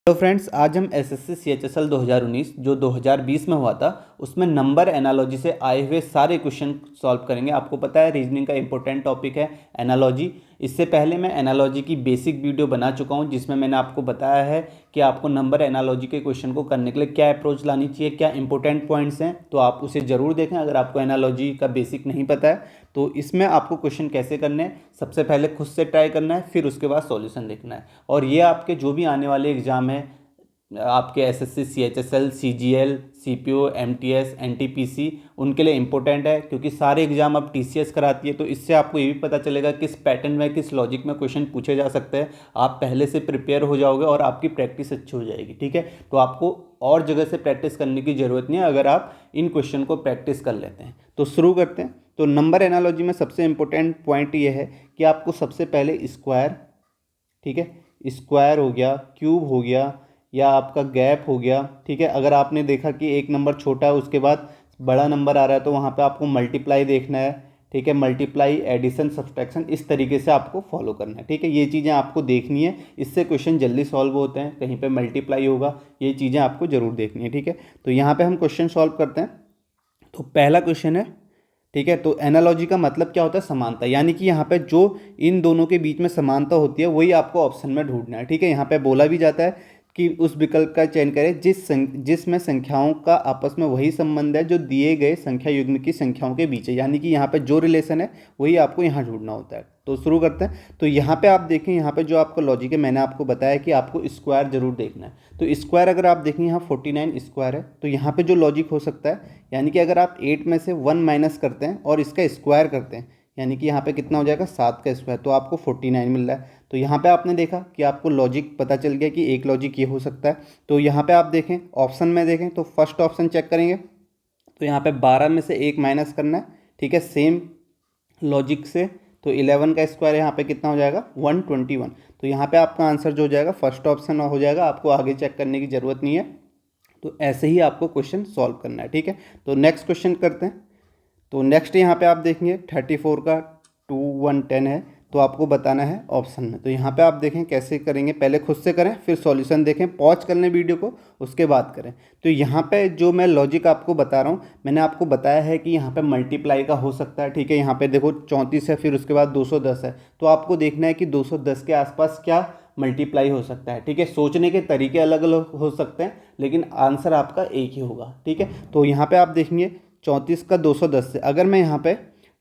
Hello friends, आज हम SSC CHSL 2019 जो 2020 में हुआ था उसमें नंबर एनालॉजी से आए हुए सारे क्वेश्चन सॉल्व करेंगे। आपको पता है रीजनिंग का इंपॉर्टेंट टॉपिक है एनालॉजी। इससे पहले मैं एनालॉजी की बेसिक वीडियो बना चुका हूं जिसमें मैंने आपको बताया है कि आपको नंबर एनालॉजी के क्वेश्चन को करने के लिए क्या अप्रोच लानी चाहिए, क्या इंपॉर्टेंट पॉइंट्स हैं। तो आप उसे ज़रूर देखें अगर आपको एनालॉजी का बेसिक नहीं पता है। तो इसमें आपको क्वेश्चन कैसे करने हैं, सबसे पहले खुद से ट्राई करना है, फिर उसके बाद सॉल्यूशन लिखना है। और ये आपके जो भी आने वाले एग्जाम है, आपके SSC CHSL CGL CPO MTS NTPC, उनके लिए इंपॉर्टेंट है क्योंकि सारे एग्जाम अब टीसीएस कराती है। तो इससे आपको ये भी पता चलेगा किस पैटर्न में, किस लॉजिक में क्वेश्चन पूछे जा सकते हैं। आप पहले से प्रिपेयर हो जाओगे और आपकी प्रैक्टिस अच्छी हो जाएगी। ठीक है, तो आपको और जगह से प्रैक्टिस करने की ज़रूरत नहीं है अगर आप इन क्वेश्चन को प्रैक्टिस कर लेते हैं। तो शुरू करते हैं। तो नंबर एनालॉजी में सबसे इंपॉर्टेंट पॉइंट ये है कि आपको सबसे पहले स्क्वायर, ठीक है, स्क्वायर हो गया, क्यूब हो गया, या आपका गैप हो गया। ठीक है, अगर आपने देखा कि एक नंबर छोटा है उसके बाद बड़ा नंबर आ रहा है तो वहाँ पे आपको मल्टीप्लाई देखना है। ठीक है, मल्टीप्लाई, एडिशन, सब्सट्रैक्शन, इस तरीके से आपको फॉलो करना है। ठीक है, ये चीज़ें आपको देखनी है, इससे क्वेश्चन जल्दी सॉल्व होते हैं। कहीं पे मल्टीप्लाई होगा, ये चीज़ें आपको ज़रूर देखनी है। ठीक है, तो यहाँ पे हम क्वेश्चन सॉल्व करते हैं। तो पहला क्वेश्चन है, ठीक है, तो एनालॉजी का मतलब क्या होता है? समानता, यानी कि यहाँ पे जो इन दोनों के बीच में समानता होती है वही आपको ऑप्शन में ढूंढना है। ठीक है, यहाँ पे बोला भी जाता है कि उस विकल्प का चयन करें जिसमें संख्याओं का आपस में वही संबंध है जो दिए गए संख्या युग्म की संख्याओं के बीच है। यानी कि यहाँ पे जो रिलेशन है वही आपको यहाँ ढूंढना होता है। तो शुरू करते हैं। तो यहाँ पे आप देखें, यहाँ पे जो आपका लॉजिक है, मैंने आपको बताया कि आपको स्क्वायर जरूर देखना है। तो स्क्वायर अगर आप देखें यहाँ 49 स्क्वायर है, तो यहाँ पे जो लॉजिक हो सकता है, यानी कि अगर आप 8 में से 1 माइनस करते हैं और इसका स्क्वायर करते हैं, यानी कि यहाँ पे कितना हो जाएगा 7 का स्क्वायर, तो आपको 49 मिल रहा है। तो यहाँ पे आपने देखा कि आपको लॉजिक पता चल गया कि एक लॉजिक ये हो सकता है। तो यहाँ पे आप देखें, ऑप्शन में देखें तो फर्स्ट ऑप्शन चेक करेंगे तो यहाँ पे 12 में से 1 माइनस करना है। ठीक है, सेम लॉजिक से तो 11 का स्क्वायर यहाँ पे कितना हो जाएगा 121। तो यहाँ पे आपका आंसर जो हो जाएगा फर्स्ट ऑप्शन हो जाएगा, आपको आगे चेक करने की ज़रूरत नहीं है। तो ऐसे ही आपको क्वेश्चन सॉल्व करना है। ठीक है, तो नेक्स्ट क्वेश्चन करते हैं। तो नेक्स्ट यहाँ पे आप देखेंगे 34 का 2 1 10 है, तो आपको बताना है ऑप्शन में। तो यहाँ पे आप देखें कैसे करेंगे, पहले खुद से करें फिर सॉल्यूशन देखें, पॉज कर लें वीडियो को, उसके बाद करें। तो यहाँ पे जो मैं लॉजिक आपको बता रहा हूँ, मैंने आपको बताया है कि यहाँ पे मल्टीप्लाई का हो सकता है। ठीक है, यहाँ पे देखो 34 है, फिर उसके बाद 210 है, तो आपको देखना है कि 210 के आसपास क्या मल्टीप्लाई हो सकता है। ठीक है, सोचने के तरीके अलग अलग हो सकते हैं लेकिन आंसर आपका एक ही होगा। ठीक है, तो यहाँ पे आप देखेंगे 34 का 210 से अगर मैं यहाँ पे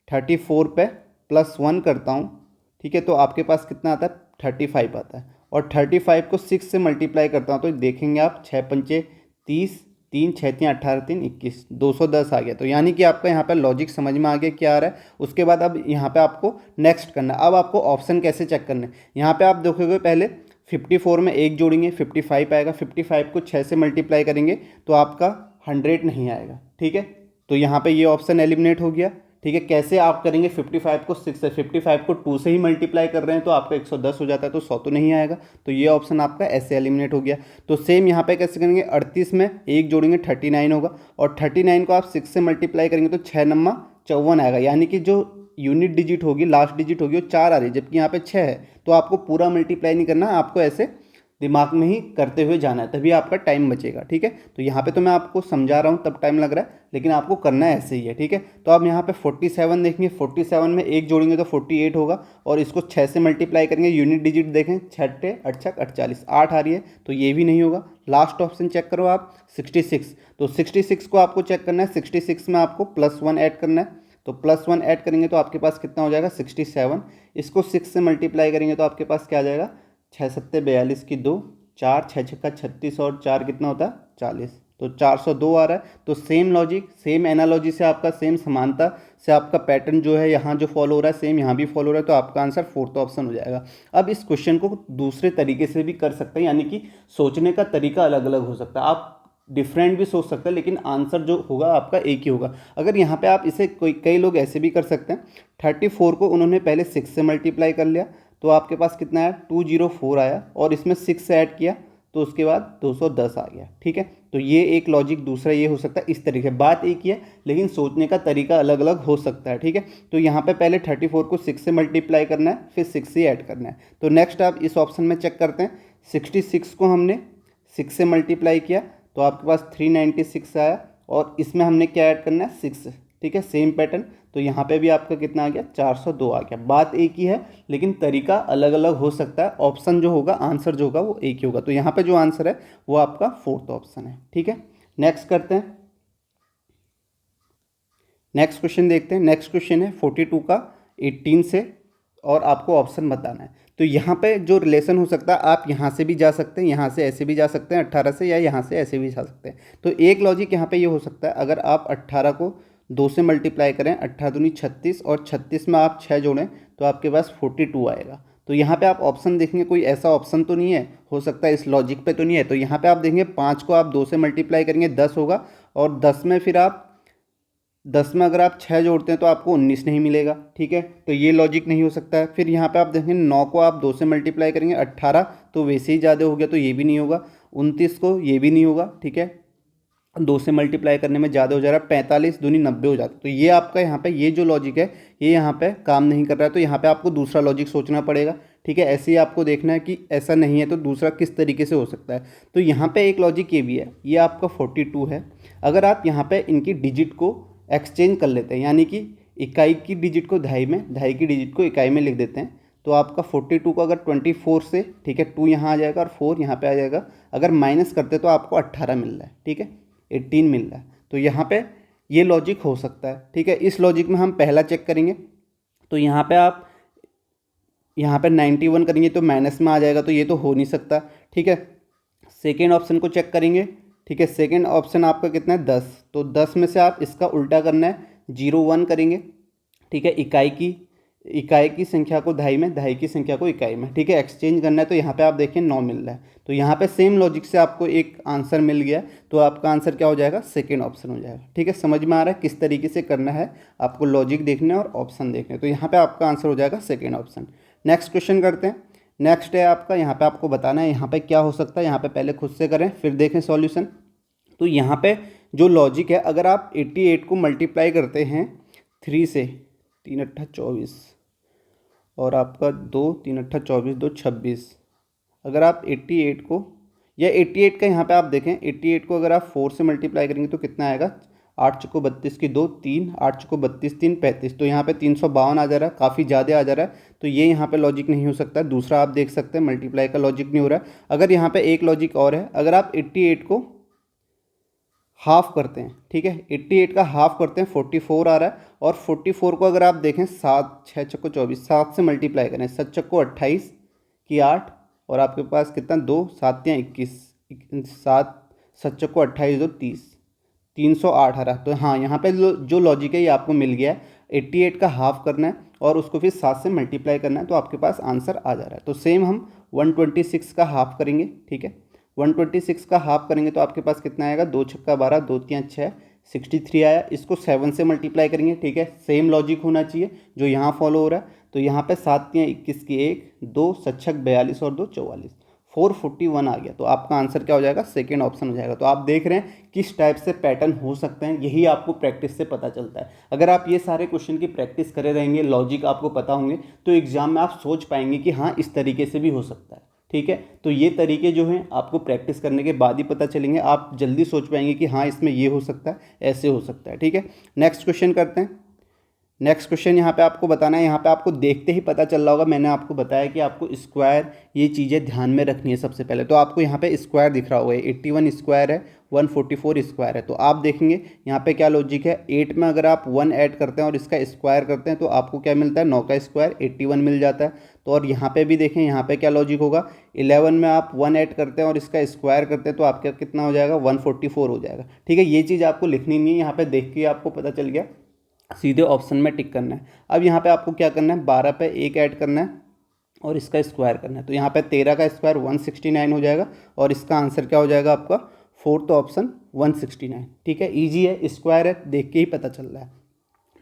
34 पे +1 करता हूँ, ठीक है, तो आपके पास कितना आता है 35 आता है। और 35 को 6 से मल्टीप्लाई करता हूँ तो देखेंगे आप 6 पंचे 30, 3 6 3 18 3 21, 210 आ गया। तो यानी कि आपका यहाँ पे लॉजिक समझ में आ गया क्या आ रहा है। उसके बाद अब यहाँ पे आपको नेक्स्ट करना है। अब आपको ऑप्शन कैसे चेक करना है, यहाँ पे आप देखोगे पहले 54 में 1 जोड़ेंगे 55 आएगा, 55 को 6 से मल्टीप्लाई करेंगे तो आपका 100 नहीं आएगा। ठीक है, तो यहाँ पे ये ऑप्शन एलिमिनेट हो गया। ठीक है, कैसे आप करेंगे, 55 को 6 से, 55 को 2 से ही मल्टीप्लाई कर रहे हैं तो आपका 110 हो जाता है, तो 100 तो नहीं आएगा। तो ये ऑप्शन आपका ऐसे एलिमिनेट हो गया। तो सेम यहाँ पे कैसे करेंगे, 38 में 1 जोड़ेंगे 39 होगा, और 39 को आप 6 से मल्टीप्लाई करेंगे तो 6 नम्मा 54 आएगा। यानी कि जो यूनिट डिजिट होगी, लास्ट डिजिट होगी, वो 4 आ रही है, जबकि यहाँ पे 6 है। तो आपको पूरा मल्टीप्लाई नहीं करना, आपको ऐसे दिमाग में ही करते हुए जाना है, तभी आपका टाइम बचेगा। ठीक है, तो यहाँ पे तो मैं आपको समझा रहा हूँ तब टाइम लग रहा है, लेकिन आपको करना है ऐसे ही है। ठीक है, तो आप यहाँ पे 47 देखेंगे, 47 में 1 जोड़ेंगे तो 48 होगा, और इसको 6 से मल्टीप्लाई करेंगे, यूनिट डिजिट देखें 6 8 48 8 आ रही है, तो ये भी नहीं होगा। लास्ट ऑप्शन चेक करो आप 66, तो 66 को आपको चेक करना है। 66 में आपको +1 ऐड करना है, तो +1 ऐड करेंगे तो आपके पास कितना हो जाएगा 67। इसको 6 से मल्टीप्लाई करेंगे तो आपके पास क्या आ जाएगा 6 7 42 की 2, 4 6 6 36, और 4 कितना होता है 40, तो 402 आ रहा है। तो सेम लॉजिक, सेम एनालॉजी से आपका, सेम समानता से आपका पैटर्न जो है यहाँ जो फॉलो हो रहा है सेम यहाँ भी फॉलो हो रहा है, तो आपका आंसर फोर्थ ऑप्शन हो जाएगा। अब इस क्वेश्चन को दूसरे तरीके से भी कर सकते हैं, यानी कि सोचने का तरीका अलग अलग हो सकता है, आप डिफरेंट भी सोच सकते हैं लेकिन आंसर जो होगा आपका एक ही होगा। अगर यहाँ पे आप इसे कई लोग ऐसे भी कर सकते हैं, 34 को उन्होंने पहले 6 से मल्टीप्लाई कर लिया तो आपके पास कितना आया 204 आया, और इसमें 6 से ऐड किया तो उसके बाद 210 आ गया। ठीक है, तो ये एक लॉजिक दूसरा ये हो सकता है। इस तरीके बात एक ही है लेकिन सोचने का तरीका अलग अलग हो सकता है। ठीक है, तो यहाँ पे पहले 34 को 6 से मल्टीप्लाई करना है, फिर 6 से ऐड करना है। तो नेक्स्ट आप इस ऑप्शन में चेक करते हैं, 66 को हमने 6 से मल्टीप्लाई किया तो आपके पास 396 आया, और इसमें हमने क्या ऐड करना है 6, ठीक है, सेम पैटर्न। तो यहाँ पे भी आपका कितना आ गया 402 आ गया। बात एक ही है लेकिन तरीका अलग अलग हो सकता है, ऑप्शन जो होगा, आंसर जो होगा वो एक ही होगा। तो यहाँ पे जो आंसर है वो आपका 4th ऑप्शन है, ठीक है। नेक्स्ट करते हैं, नेक्स्ट क्वेश्चन देखते हैं। नेक्स्ट क्वेश्चन है 42 का 18 से, और आपको ऑप्शन बताना है। तो यहाँ पे जो रिलेशन हो सकता है, आप यहाँ से भी जा सकते हैं, यहाँ से ऐसे भी जा सकते हैं 18 से, या यहाँ से ऐसे भी जा सकते हैं। तो एक लॉजिक यहाँ पे ये हो सकता है, अगर आप 18 को 2 से मल्टीप्लाई करें, 18 दूनी 36, और 36 में आप 6 जोड़ें तो आपके पास 42 आएगा। तो यहाँ पे आप ऑप्शन देखेंगे, कोई ऐसा ऑप्शन तो नहीं है, हो सकता है इस लॉजिक पे तो नहीं है। तो यहाँ पे आप देखेंगे 5 को आप 2 से मल्टीप्लाई करेंगे 10 होगा, और 10 में फिर आप 10 में अगर आप 6 जोड़ते हैं तो आपको 19 नहीं मिलेगा, ठीक है। तो ये लॉजिक नहीं हो सकता है। फिर यहाँ पे आप देखेंगे 9 को आप 2 से मल्टीप्लाई करेंगे 18, तो वैसे ही ज़्यादा हो गया, तो ये भी नहीं होगा। 29 को, ये भी नहीं होगा, ठीक है, 2 से मल्टीप्लाई करने में ज़्यादा हो जा रहा है। 45 दूनी 90 हो जाता है। तो ये आपका यहाँ पे ये जो लॉजिक है ये यहाँ पे काम नहीं कर रहा है। तो यहाँ पे आपको दूसरा लॉजिक सोचना पड़ेगा, ठीक है। ऐसे ही आपको देखना है कि ऐसा नहीं है तो दूसरा किस तरीके से हो सकता है। तो यहाँ पे एक लॉजिक ये भी है, ये आपका 42 है। अगर आप यहाँ पे इनकी डिजिट को एक्सचेंज कर लेते हैं, यानी कि इकाई की डिजिट को दहाई में, दहाई की डिजिट को इकाई में लिख देते हैं, तो आपका 42 को अगर 24 से, ठीक है, 2 यहाँ आ जाएगा और 4 यहाँ पे आ जाएगा, अगर माइनस करते तो आपको 18 मिल रहा है, ठीक है, 18 मिल रहा है। तो यहाँ पे ये लॉजिक हो सकता है, ठीक है। इस लॉजिक में हम पहला चेक करेंगे, तो यहाँ पे आप यहाँ पे 91 करेंगे तो माइनस में आ जाएगा, तो ये तो हो नहीं सकता, ठीक है। सेकेंड ऑप्शन को चेक करेंगे, ठीक है, सेकेंड ऑप्शन आपका कितना है 10, तो 10 में से आप इसका उल्टा करना है, 01 करेंगे, ठीक है, इकाई की संख्या को दहाई में, दहाई की संख्या को इकाई में, ठीक है, एक्सचेंज करना है। तो यहाँ पे आप देखें 9 मिल रहा है, तो यहाँ पे सेम लॉजिक से आपको एक आंसर मिल गया, तो आपका आंसर क्या हो जाएगा, सेकेंड ऑप्शन हो जाएगा, ठीक है। समझ में आ रहा है किस तरीके से करना है, आपको लॉजिक देखना है और ऑप्शन देखना है। तो यहाँ पर आपका आंसर हो जाएगा सेकेंड ऑप्शन। नेक्स्ट क्वेश्चन करते हैं। नेक्स्ट है आपका, यहाँ पे आपको बताना है यहाँ पे क्या हो सकता है। यहाँ पे पहले खुद से करें फिर देखें सॉल्यूशन। तो यहाँ पे जो लॉजिक है, अगर आप 88 को मल्टीप्लाई करते हैं 3 से, 3 अट्ठा 24, और आपका 2, 3 अट्ठा 24, 2 26, अगर आप 88 को, या 88 का यहाँ पे आप देखें, 88 को अगर आप 4 से मल्टीप्लाई करेंगे तो कितना आएगा, 8 चौको 32 की 2, 3, 8 चौको 32, 3 35, तो यहाँ पे 352 आ जा रहा है, काफ़ी ज़्यादा आ जा रहा है। तो ये यहाँ पे लॉजिक नहीं हो सकता। दूसरा आप देख सकते हैं मल्टीप्लाई का लॉजिक नहीं हो रहा है। अगर यहाँ पे एक लॉजिक और है, अगर आप 88 को हाफ करते हैं, ठीक है, 88 का हाफ करते हैं, 44 आ रहा है, और 44 को अगर आप देखें 7, 6 चक्को 24, 7 से मल्टीप्लाई करें, 7 चक्को 28 की 8, और आपके पास कितना 2, 7 या 21, 7, 7 चक्को 28, 2 30, 308 आ रहा है। तो हाँ, यहाँ पे जो लॉजिक है ये आपको मिल गया है। 88 का हाफ करना है और उसको फिर 7 से मल्टीप्लाई करना है, तो आपके पास आंसर आ जा रहा है। तो सेम हम 126 का हाफ करेंगे, ठीक है, 126 का हाफ करेंगे तो आपके पास कितना आएगा, 2 छक्का 12, 2 3 6, 63 आया। इसको 7 से मल्टीप्लाई करेंगे, ठीक है, सेम लॉजिक होना चाहिए जो यहाँ फॉलो हो रहा है। तो यहाँ पे 7 3 21 की 1, 2 7 6 42 और 2 44, 441 आ गया। तो आपका आंसर क्या हो जाएगा, सेकेंड ऑप्शन हो जाएगा। तो आप देख रहे हैं किस टाइप से पैटर्न हो सकते हैं, यही आपको प्रैक्टिस से पता चलता है। अगर आप ये सारे क्वेश्चन की प्रैक्टिस करे रहेंगे, लॉजिक आपको पता होंगे, तो एग्जाम में आप सोच पाएंगे कि हाँ इस तरीके से भी हो सकता है, ठीक है। तो ये तरीके जो हैं आपको प्रैक्टिस करने के बाद ही पता चलेंगे, आप जल्दी सोच पाएंगे कि हाँ इसमें ये हो सकता है, ऐसे हो सकता है, ठीक है। नेक्स्ट क्वेश्चन करते हैं। नेक्स्ट क्वेश्चन यहाँ पे आपको बताना है, यहाँ पे आपको देखते ही पता चल रहा होगा, मैंने आपको बताया कि आपको स्क्वायर, ये चीज़ें ध्यान में रखनी है सबसे पहले। तो आपको यहाँ पे स्क्वायर दिख रहा होगा, 81 स्क्वायर है, 144 स्क्वायर है। तो आप देखेंगे यहाँ पे क्या लॉजिक है, 8 में अगर आप 1 ऐड करते हैं और इसका स्क्वायर करते हैं तो आपको क्या मिलता है, 9 का स्क्वायर 81 मिल जाता है। तो और यहाँ पे भी देखें, यहाँ पे क्या लॉजिक होगा, 11 में आप 1 ऐड करते हैं और इसका स्क्वायर करते हैं तो आपका कितना हो जाएगा, 144 हो जाएगा, ठीक है। ये चीज़ आपको लिखनी नहीं है, यहाँ पे देख के आपको पता चल गया, सीधे ऑप्शन में टिक करना है। अब यहाँ पे आपको क्या करना है, 12 पे 1 ऐड करना है और इसका स्क्वायर करना है। तो यहाँ पे 13 का स्क्वायर 169 हो जाएगा, और इसका आंसर क्या हो जाएगा आपका, फोर्थ ऑप्शन 169, ठीक है। ईजी है, स्क्वायर है, देख के ही पता चल रहा है।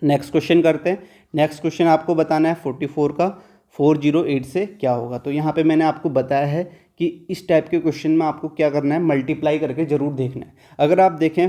नेक्स्ट क्वेश्चन करते हैं। नेक्स्ट क्वेश्चन आपको बताना है 44 का 408 से क्या होगा। तो यहाँ पे मैंने आपको बताया है कि इस टाइप के क्वेश्चन में आपको क्या करना है, मल्टीप्लाई करके ज़रूर देखना है। अगर आप देखें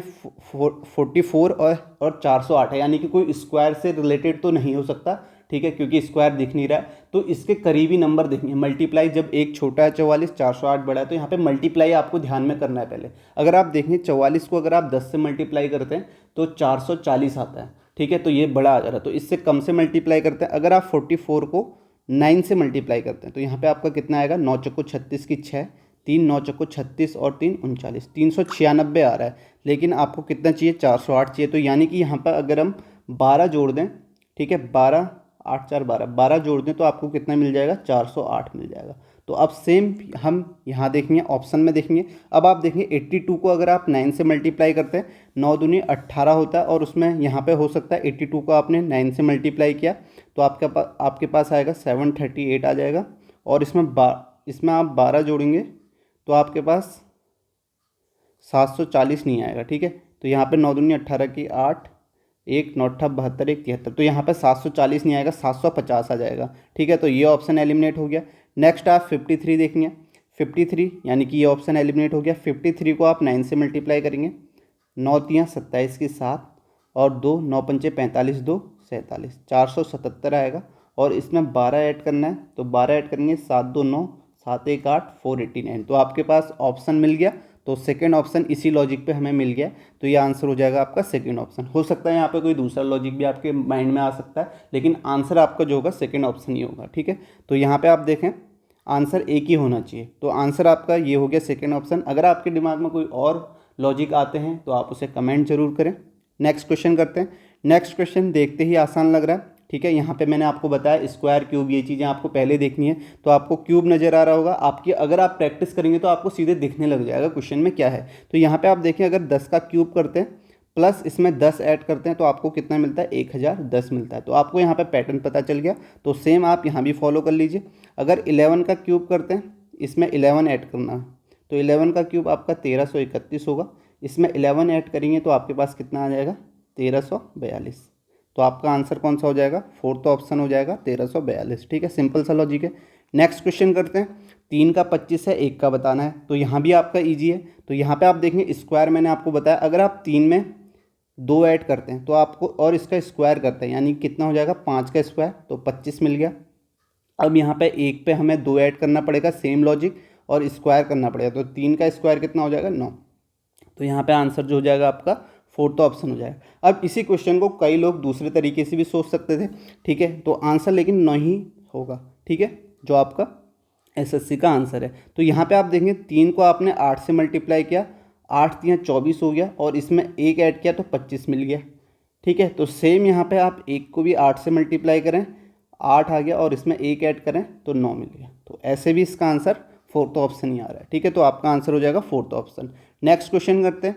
44 और 408 है, यानी कि कोई स्क्वायर से रिलेटेड तो नहीं हो सकता, ठीक है, क्योंकि स्क्वायर दिख नहीं रहा है। तो इसके करीबी नंबर देखेंगे, मल्टीप्लाई जब एक छोटा है 44, 408 बड़ा है, तो यहाँ पे मल्टीप्लाई आपको ध्यान में करना है पहले। अगर आप देखें 44 को अगर आप 10 से मल्टीप्लाई करते हैं तो 440 आता है, ठीक है, तो ये बड़ा आ जा रहा है। तो इससे कम से मल्टीप्लाई करते हैं, अगर आप 44 को 9 से मल्टीप्लाई करते हैं तो यहाँ पे आपका कितना आएगा, 9 चक्को 36 की 6, 3 9 चक्को 36 और 3 39, 396 आ रहा है। लेकिन आपको कितना चाहिए, 408 चाहिए। तो यानी कि यहाँ पर अगर हम 12 जोड़ दें, ठीक है, 12 8 4 12, 12 जोड़ दें तो आपको कितना मिल जाएगा, 408 मिल जाएगा। तो अब सेम हम यहाँ देखेंगे, ऑप्शन में देखेंगे। अब आप देखेंगे 82 को अगर आप 9 से मल्टीप्लाई करते हैं, 9 दूनी 18 होता है, और उसमें यहाँ पे हो सकता है 82 को आपने 9 से मल्टीप्लाई किया तो आपके पास आएगा 738 आ जाएगा। और इसमें आप 12 जोड़ेंगे तो आपके पास 740 नहीं आएगा, ठीक है। तो यहाँ पे 9 दूनी 18 की 8, 1 9 8 72, 1 73, तो यहाँ पे 740 नहीं आएगा, 750 आ जाएगा, ठीक है। तो ये ऑप्शन एलिमिनेट हो गया। नेक्स्ट आप 53 देखेंगे, 53 यानी कि ये ऑप्शन एलिमिनेट हो गया। 53 को आप 9 से मल्टीप्लाई करेंगे, 9 3 27 की 7 और 2 9 5 45 2 47, 477 आएगा। और इसमें 12 ऐड करना है तो 12 ऐड करेंगे, 7 2 9 7 1 8 489। तो आपके पास ऑप्शन मिल गया। तो सेकंड ऑप्शन इसी लॉजिक पे हमें मिल गया, तो ये आंसर हो जाएगा आपका सेकंड ऑप्शन। हो सकता है यहाँ पे कोई दूसरा लॉजिक भी आपके माइंड में आ सकता है, लेकिन आंसर आपका जो होगा सेकंड ऑप्शन ही होगा, ठीक है। तो यहाँ पे आप देखें आंसर एक ही होना चाहिए, तो आंसर आपका ये हो गया सेकंड ऑप्शन। अगर आपके दिमाग में कोई और लॉजिक आते हैं तो आप उसे कमेंट जरूर करें। नेक्स्ट क्वेश्चन करते हैं। नेक्स्ट क्वेश्चन देखते ही आसान लग रहा है, ठीक है। यहाँ पे मैंने आपको बताया स्क्वायर क्यूब ये चीज़ें आपको पहले देखनी है, तो आपको क्यूब नज़र आ रहा होगा आपकी। अगर आप प्रैक्टिस करेंगे तो आपको सीधे दिखने लग जाएगा क्वेश्चन में क्या है। तो यहाँ पे आप देखें, अगर 10 का क्यूब करते हैं प्लस इसमें 10 ऐड करते हैं तो आपको कितना मिलता है, 1010 मिलता है। तो आपको यहाँ पे पैटर्न पता चल गया, तो सेम आप यहाँ भी फॉलो कर लीजिए। अगर 11 का क्यूब करते हैं, इसमें 11 ऐड करना है, तो 11 का क्यूब आपका 1331 होगा। इसमें 11 ऐड करेंगे तो आपके पास कितना आ जाएगा, 1342। तो आपका आंसर कौन सा हो जाएगा, फोर्थ ऑप्शन हो जाएगा 1342, ठीक है। सिंपल सा लॉजिक है। नेक्स्ट क्वेश्चन करते हैं। 3 का 25 है, 1 का बताना है, तो यहाँ भी आपका ईजी है। तो यहाँ पे आप देखेंगे स्क्वायर मैंने आपको बताया, अगर आप 3 में 2 ऐड करते हैं तो आपको, और इसका स्क्वायर करते हैं यानी कितना हो जाएगा, 5 का स्क्वायर, तो 25 मिल गया। अब यहाँ पे 1 पे हमें 2 ऐड करना पड़ेगा, सेम लॉजिक, और स्क्वायर करना पड़ेगा, तो 3 का स्क्वायर कितना हो जाएगा, 9। तो यहाँ पे आंसर जो हो जाएगा आपका फोर्थ ऑप्शन हो जाएगा। अब इसी क्वेश्चन को कई लोग दूसरे तरीके से भी सोच सकते थे, ठीक है, तो आंसर लेकिन नहीं होगा, ठीक है, जो आपका एसएससी का आंसर है। तो यहाँ पे आप देखेंगे 3 को आपने 8 से मल्टीप्लाई किया, 8 3 24 हो गया, और इसमें 1 ऐड किया तो 25 मिल गया, ठीक है। तो सेम यहाँ पे आप 1 को भी 8 से मल्टीप्लाई करें, 8 आ गया, और इसमें 1 ऐड करें तो 9 मिल गया। तो ऐसे भी इसका आंसर फोर्थ ऑप्शन ही आ रहा है, ठीक है। तो आपका आंसर हो जाएगा फोर्थ ऑप्शन। नेक्स्ट क्वेश्चन करते हैं।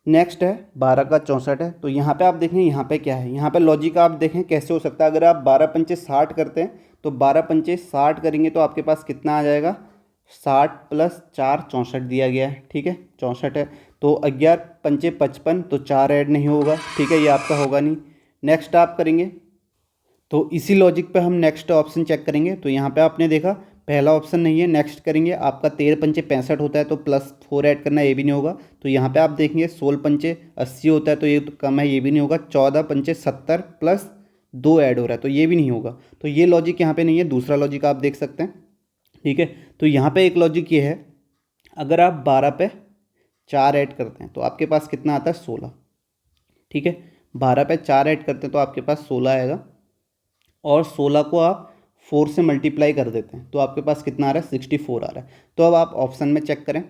नेक्स्ट है 12 का 64 है। तो यहाँ पे आप देखें, यहाँ पे क्या है, यहाँ पे लॉजिक आप देखें कैसे हो सकता है। अगर आप 12 पंचे 60 करते हैं तो 12 पंचे 60 करेंगे तो आपके पास कितना आ जाएगा, 60 + 4 64 दिया गया है, ठीक है, 64 है। तो 11 पंचे 55, तो 4 ऐड नहीं होगा, ठीक है, ये आपका होगा नहीं। नेक्स्ट आप करेंगे तो इसी लॉजिक पे हम नेक्स्ट ऑप्शन चेक करेंगे। तो यहाँ पे आपने देखा पहला ऑप्शन नहीं है। नेक्स्ट करेंगे, आपका 13 पंचे 65 होता है तो +4 ऐड करना, ये भी नहीं होगा। तो यहाँ पे आप देखेंगे 16 पंचे 80 होता है तो ये तो कम है, ये भी नहीं होगा। 14 पंचे 70 + 2 ऐड हो रहा है तो ये भी नहीं होगा। तो ये लॉजिक यहाँ पे नहीं है। दूसरा लॉजिक आप देख सकते हैं, ठीक है। तो यहाँ पे एक लॉजिक ये है, अगर आप 12 पे 4 ऐड करते हैं तो आपके पास कितना आता है, 16, ठीक है। 12 पे 4 ऐड करते हैं तो आपके पास 16 आएगा, और 16 को आप 4 से मल्टीप्लाई कर देते हैं तो आपके पास कितना आ रहा है, 64 आ रहा है। तो अब आप ऑप्शन में चेक करें,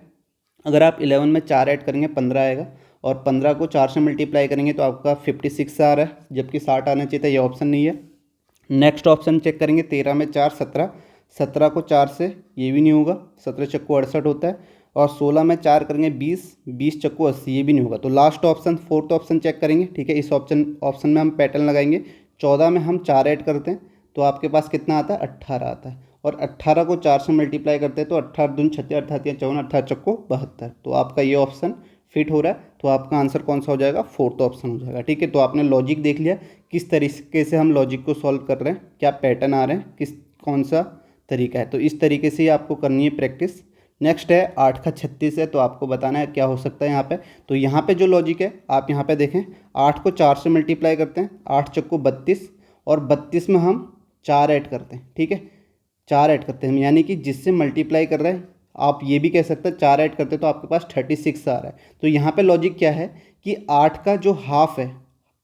अगर आप 11 में 4 ऐड करेंगे 15 आएगा, और 15 को 4 से मल्टीप्लाई करेंगे तो आपका 56 आ रहा है, जबकि 60 आना चाहिए था, ये ऑप्शन नहीं है। नेक्स्ट ऑप्शन चेक करेंगे, 13 में 4 17, 17 को 4 से, ये भी नहीं होगा, 17 चक्को 68 होता है, और 16 में 4 करेंगे 20, 20 चक्को 80, ये भी नहीं होगा। तो last option fourth option check करेंगे, ठीक है। इस ऑप्शन में हम पैटर्न लगाएंगे। 14 में हम 4 ऐड करते हैं तो आपके पास कितना आता है, 18 आता है, और 18 को 4 से मल्टीप्लाई करते हैं तो 18 दूनी 36, 18 3 54, 18 चक्को 72। तो आपका ये ऑप्शन फिट हो रहा है, तो आपका आंसर कौन सा हो जाएगा, फोर्थ ऑप्शन हो जाएगा, ठीक है। तो आपने लॉजिक देख लिया, किस तरीके से हम लॉजिक को सॉल्व कर रहे हैं, क्या पैटर्न आ रहे हैं, कौन सा तरीका है। तो इस तरीके से ही आपको करनी है प्रैक्टिस। नेक्स्ट है 8 का 36 है, तो आपको बताना है क्या हो सकता है यहाँ पे। तो यहाँ पे जो लॉजिक है आप यहाँ पे देखें, 8 को 4 से मल्टीप्लाई करते हैं, 8 चक्को 32, और 32 में हम 4 ऐड करते हैं, ठीक है, 4 ऐड करते हैं यानी कि जिससे मल्टीप्लाई कर रहे हैं, आप ये भी कह सकते हैं 4 ऐड करते हैं तो आपके पास 36 आ रहा है। तो यहाँ पे लॉजिक क्या है कि 8 का जो हाफ है,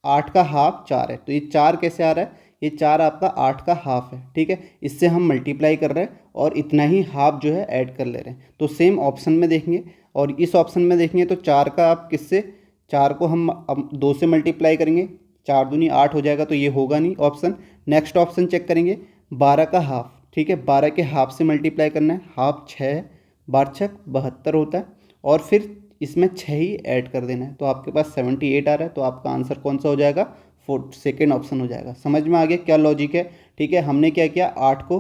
8 का हाफ 4 है, तो ये 4 कैसे आ रहा है, ये 4 आपका 8 का हाफ है, ठीक है, इससे हम मल्टीप्लाई कर रहे हैं और इतना ही हाफ जो है ऐड कर ले रहे हैं। तो सेम ऑप्शन में देखेंगे और इस ऑप्शन में देखेंगे तो 4 का आप किससे, 4 को हम अब 2 से मल्टीप्लाई करेंगे, 4 दूनी 8 हो जाएगा, तो ये होगा नहीं ऑप्शन। नेक्स्ट ऑप्शन चेक करेंगे, 12 का हाफ, ठीक है, 12 के हाफ से मल्टीप्लाई करना है, हाफ 6 बार 6 72 होता है, और फिर इसमें 6 ही ऐड कर देना है, तो आपके पास 78 आ रहा है। तो आपका आंसर कौन सा हो जाएगा, सेकेंड ऑप्शन हो जाएगा। समझ में आ गया क्या लॉजिक है, ठीक है। हमने क्या किया, 8 को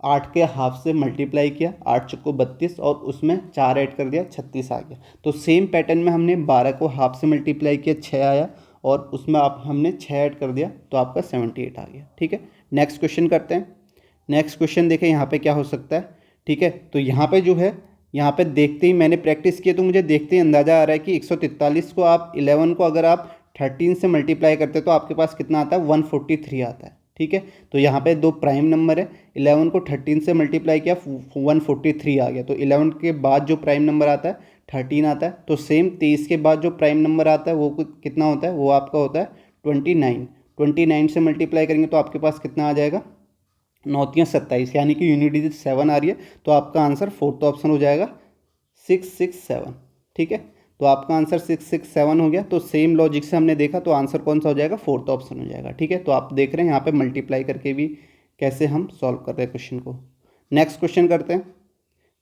8 के हाफ से मल्टीप्लाई किया, 8 चौको 32 और उसमें 4 ऐड कर दिया, 36 आ गया। तो सेम पैटर्न में हमने 12 को हाफ से मल्टीप्लाई किया, 6 आया, और उसमें आप हमने 6 ऐड कर दिया तो आपका 78 आ गया, ठीक है। नेक्स्ट क्वेश्चन करते हैं। नेक्स्ट क्वेश्चन देखें यहाँ पे क्या हो सकता है, ठीक है। तो यहाँ पे जो है, यहाँ पे देखते ही मैंने प्रैक्टिस की तो मुझे देखते ही अंदाज़ा आ रहा है कि 143 को आप 11 को अगर आप 13 से मल्टीप्लाई करते हैं तो आपके पास कितना आता है, 143 आता है, ठीक है। तो यहाँ पे दो प्राइम नंबर है, 11 को 13 से मल्टीप्लाई किया 143 आ गया, तो 11 के बाद जो प्राइम नंबर आता है 13 आता है। तो सेम 23 के बाद जो प्राइम नंबर आता है वो कितना होता है, वो आपका होता है 29 से मल्टीप्लाई करेंगे तो आपके पास कितना आ जाएगा, 9×27, यानी कि यूनिट डिजिट 7 आ रही है, तो आपका आंसर फोर्थ ऑप्शन हो जाएगा 667, ठीक है। तो आपका आंसर 667 हो गया। तो सेम लॉजिक से हमने देखा तो आंसर कौन सा हो जाएगा, फोर्थ ऑप्शन हो जाएगा, ठीक है। तो आप देख रहे हैं यहाँ पे मल्टीप्लाई करके भी कैसे हम सॉल्व कर रहे हैं क्वेश्चन को। नेक्स्ट क्वेश्चन करते हैं।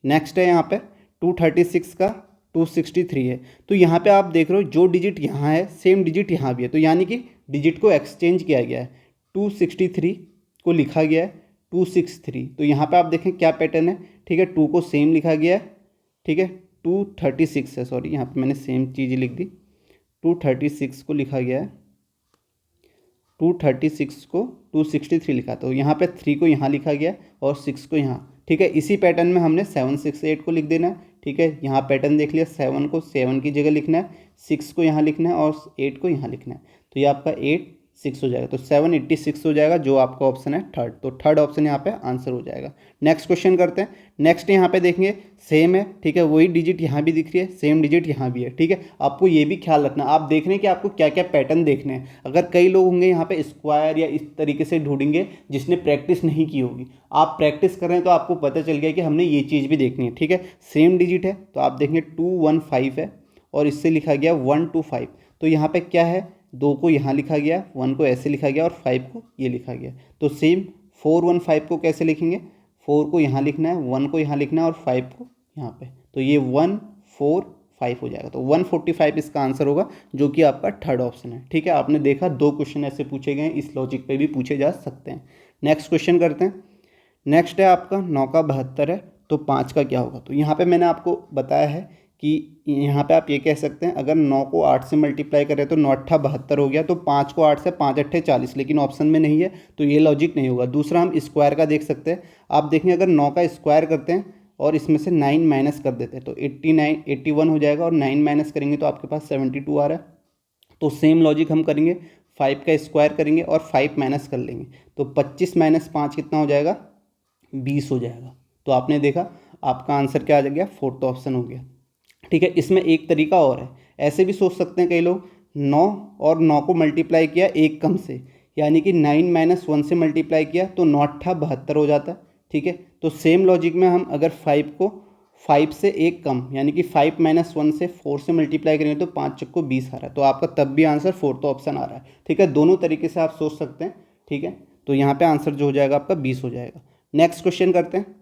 नेक्स्ट है यहाँ पे 236 का 263 है, तो यहाँ पे आप देख रहे हो जो डिजिट यहाँ है सेम डिजिट यहाँ भी है, तो यानी कि डिजिट को एक्सचेंज किया गया है, 263 को लिखा गया है 263। तो यहाँ पे आप देखें क्या पैटर्न है, ठीक है, 2 को सेम लिखा गया है, ठीक है, 236 है, सॉरी यहाँ पे मैंने सेम चीज़ लिख दी, 236 को लिखा गया है, 236 को 263 लिखा, तो यहाँ पे 3 को यहाँ लिखा गया और 6 को यहाँ, ठीक है। इसी पैटर्न में हमने 768 को लिख देना है, ठीक है। यहाँ पैटर्न देख लिया, 7 को 7 की जगह लिखना है, 6 को यहाँ लिखना है और 8 को यहाँ लिखना है, तो ये आपका 8 6 हो जाएगा, तो 786 हो जाएगा, जो आपका ऑप्शन है थर्ड। तो थर्ड ऑप्शन यहाँ पे आंसर हो जाएगा। नेक्स्ट क्वेश्चन करते हैं। नेक्स्ट यहाँ पे देखेंगे सेम है, ठीक है, वही डिजिट यहाँ भी दिख रही है, सेम डिजिट यहाँ भी है, ठीक है। आपको ये भी ख्याल रखना, आप देख रहे हैं कि आपको क्या क्या पैटर्न देखने हैं। अगर कई लोग होंगे यहाँ पे स्क्वायर या इस तरीके से ढूंढेंगे जिसने प्रैक्टिस नहीं की होगी, आप प्रैक्टिस कर रहे हैं तो आपको पता चल गया कि हमने ये चीज़ भी देखनी है, ठीक है। सेम डिजिट है तो आप देखेंगे 215 है और इससे लिखा गया 125, तो यहाँ पे क्या है, 2 को यहाँ लिखा गया, 1 को ऐसे लिखा गया और 5 को ये लिखा गया। तो सेम 415 को कैसे लिखेंगे, 4 को यहाँ लिखना है, 1 को यहाँ लिखना है और 5 को यहाँ पे, तो ये 145 हो जाएगा। तो 145 इसका आंसर होगा, जो कि आपका थर्ड ऑप्शन है, ठीक है। आपने देखा 2 क्वेश्चन ऐसे पूछे गए हैं, इस लॉजिक पे भी पूछे जा सकते हैं। नेक्स्ट क्वेश्चन करते हैं। नेक्स्ट है आपका 9 का 72 है, तो 5 का क्या होगा। तो यहाँ पे मैंने आपको बताया है कि यहाँ पे आप ये कह सकते हैं, अगर 9 को 8 से मल्टीप्लाई करें तो 9 8 72 हो गया, तो 5 को 8 से 5 8 40, लेकिन ऑप्शन में नहीं है तो ये लॉजिक नहीं होगा। दूसरा हम स्क्वायर का देख सकते हैं, आप देखेंगे अगर 9 का स्क्वायर करते हैं और इसमें से 9 माइनस कर देते हैं तो 81 हो जाएगा, और 9 माइनस करेंगे तो आपके पास 72 आ रहा है। तो सेम लॉजिक हम करेंगे, 5 का स्क्वायर करेंगे और 5 माइनस कर लेंगे, तो 25 माइनस 5 कितना हो जाएगा, 20 हो जाएगा। तो आपने देखा आपका आंसर क्या आ गया, फोर्थ ऑप्शन हो गया, ठीक है। इसमें एक तरीका और है, ऐसे भी सोच सकते हैं कई लोग, 9 और 9 को मल्टीप्लाई किया एक कम से, यानी कि 9 माइनस 1 से मल्टीप्लाई किया तो 9 8 72 हो जाता है, ठीक है। तो सेम लॉजिक में हम अगर 5 को 5 से एक कम, यानी कि 5 माइनस 1 से 4 से मल्टीप्लाई करेंगे तो 5 चौको 20 आ रहा है, तो आपका तब भी आंसर फोर्थ ऑप्शन आ रहा है, ठीक है। दोनों तरीके से आप सोच सकते हैं, ठीक है। तो यहाँ पे आंसर जो हो जाएगा आपका 20 हो जाएगा। नेक्स्ट क्वेश्चन करते हैं।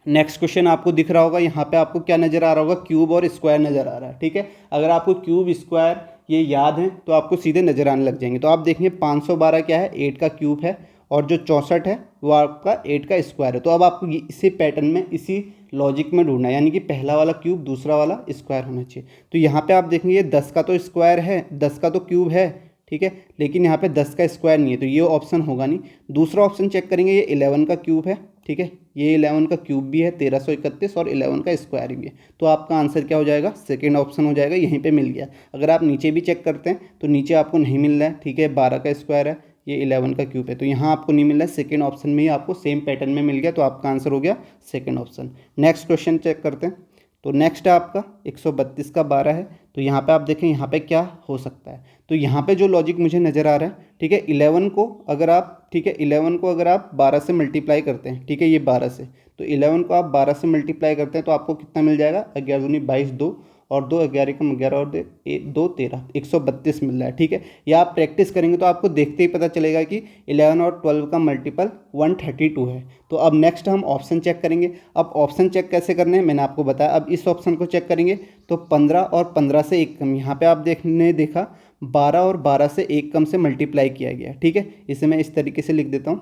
नेक्स्ट क्वेश्चन आपको दिख रहा होगा, यहाँ पे आपको क्या नज़र आ रहा होगा, क्यूब और स्क्वायर नज़र आ रहा है, ठीक है। अगर आपको क्यूब स्क्वायर ये याद है तो आपको सीधे नज़र आने लग जाएंगे। तो आप देखेंगे 512 क्या है, 8 का क्यूब है, और जो 64 है वो आपका 8 का स्क्वायर है। तो अब आपको इसी पैटर्न में इसी लॉजिक में ढूंढना है, यानी कि पहला वाला क्यूब दूसरा वाला स्क्वायर होना चाहिए। तो यहाँ पे आप देखेंगे ये 10 का तो स्क्वायर है, 10 का तो क्यूब है, ठीक है, लेकिन यहाँ पे 10 का स्क्वायर नहीं है, तो ये ऑप्शन होगा नहीं। दूसरा ऑप्शन चेक करेंगे, ये 11 का क्यूब है, ठीक है, ये 11 का क्यूब भी है 1331, और 11 का स्क्वायर भी है, तो आपका आंसर क्या हो जाएगा, सेकेंड ऑप्शन हो जाएगा, यहीं पे मिल गया। अगर आप नीचे भी चेक करते हैं तो नीचे आपको नहीं मिल रहा है, ठीक है, 12 का स्क्वायर है, ये 11 का क्यूब है। तो यहाँ आपको नहीं मिल रहा है, सेकेंड ऑप्शन में ही आपको सेम पैटर्न में मिल गया, तो आपका आंसर हो गया second option. Next question check करते हैं। तो नेक्स्ट है आपका 132 का 12 है। तो यहाँ पे आप देखें यहाँ पे क्या हो सकता है। तो यहाँ पे जो लॉजिक मुझे नज़र आ रहा है, ठीक है, 11 को अगर आप, ठीक है, 11 को अगर आप 12 से मल्टीप्लाई करते हैं, ठीक है, ये 12 से, तो 11 को आप 12 से मल्टीप्लाई करते हैं तो आपको कितना मिल जाएगा, 11 दूनी 22, 2 और 2, 11 कम 11 और 2 13, 132 मिल रहा है। ठीक है, या आप प्रैक्टिस करेंगे तो आपको देखते ही पता चलेगा कि 11 और 12 का मल्टीपल 132 है। तो अब नेक्स्ट हम ऑप्शन चेक करेंगे। अब ऑप्शन चेक कैसे करने हैं मैंने आपको बताया। अब इस ऑप्शन को चेक करेंगे तो 15 और 15 से एक कम, यहाँ पे आप देखा 12 और 12 से एक कम से मल्टीप्लाई किया गया। ठीक है, इसे मैं इस तरीके से लिख देता हूँ,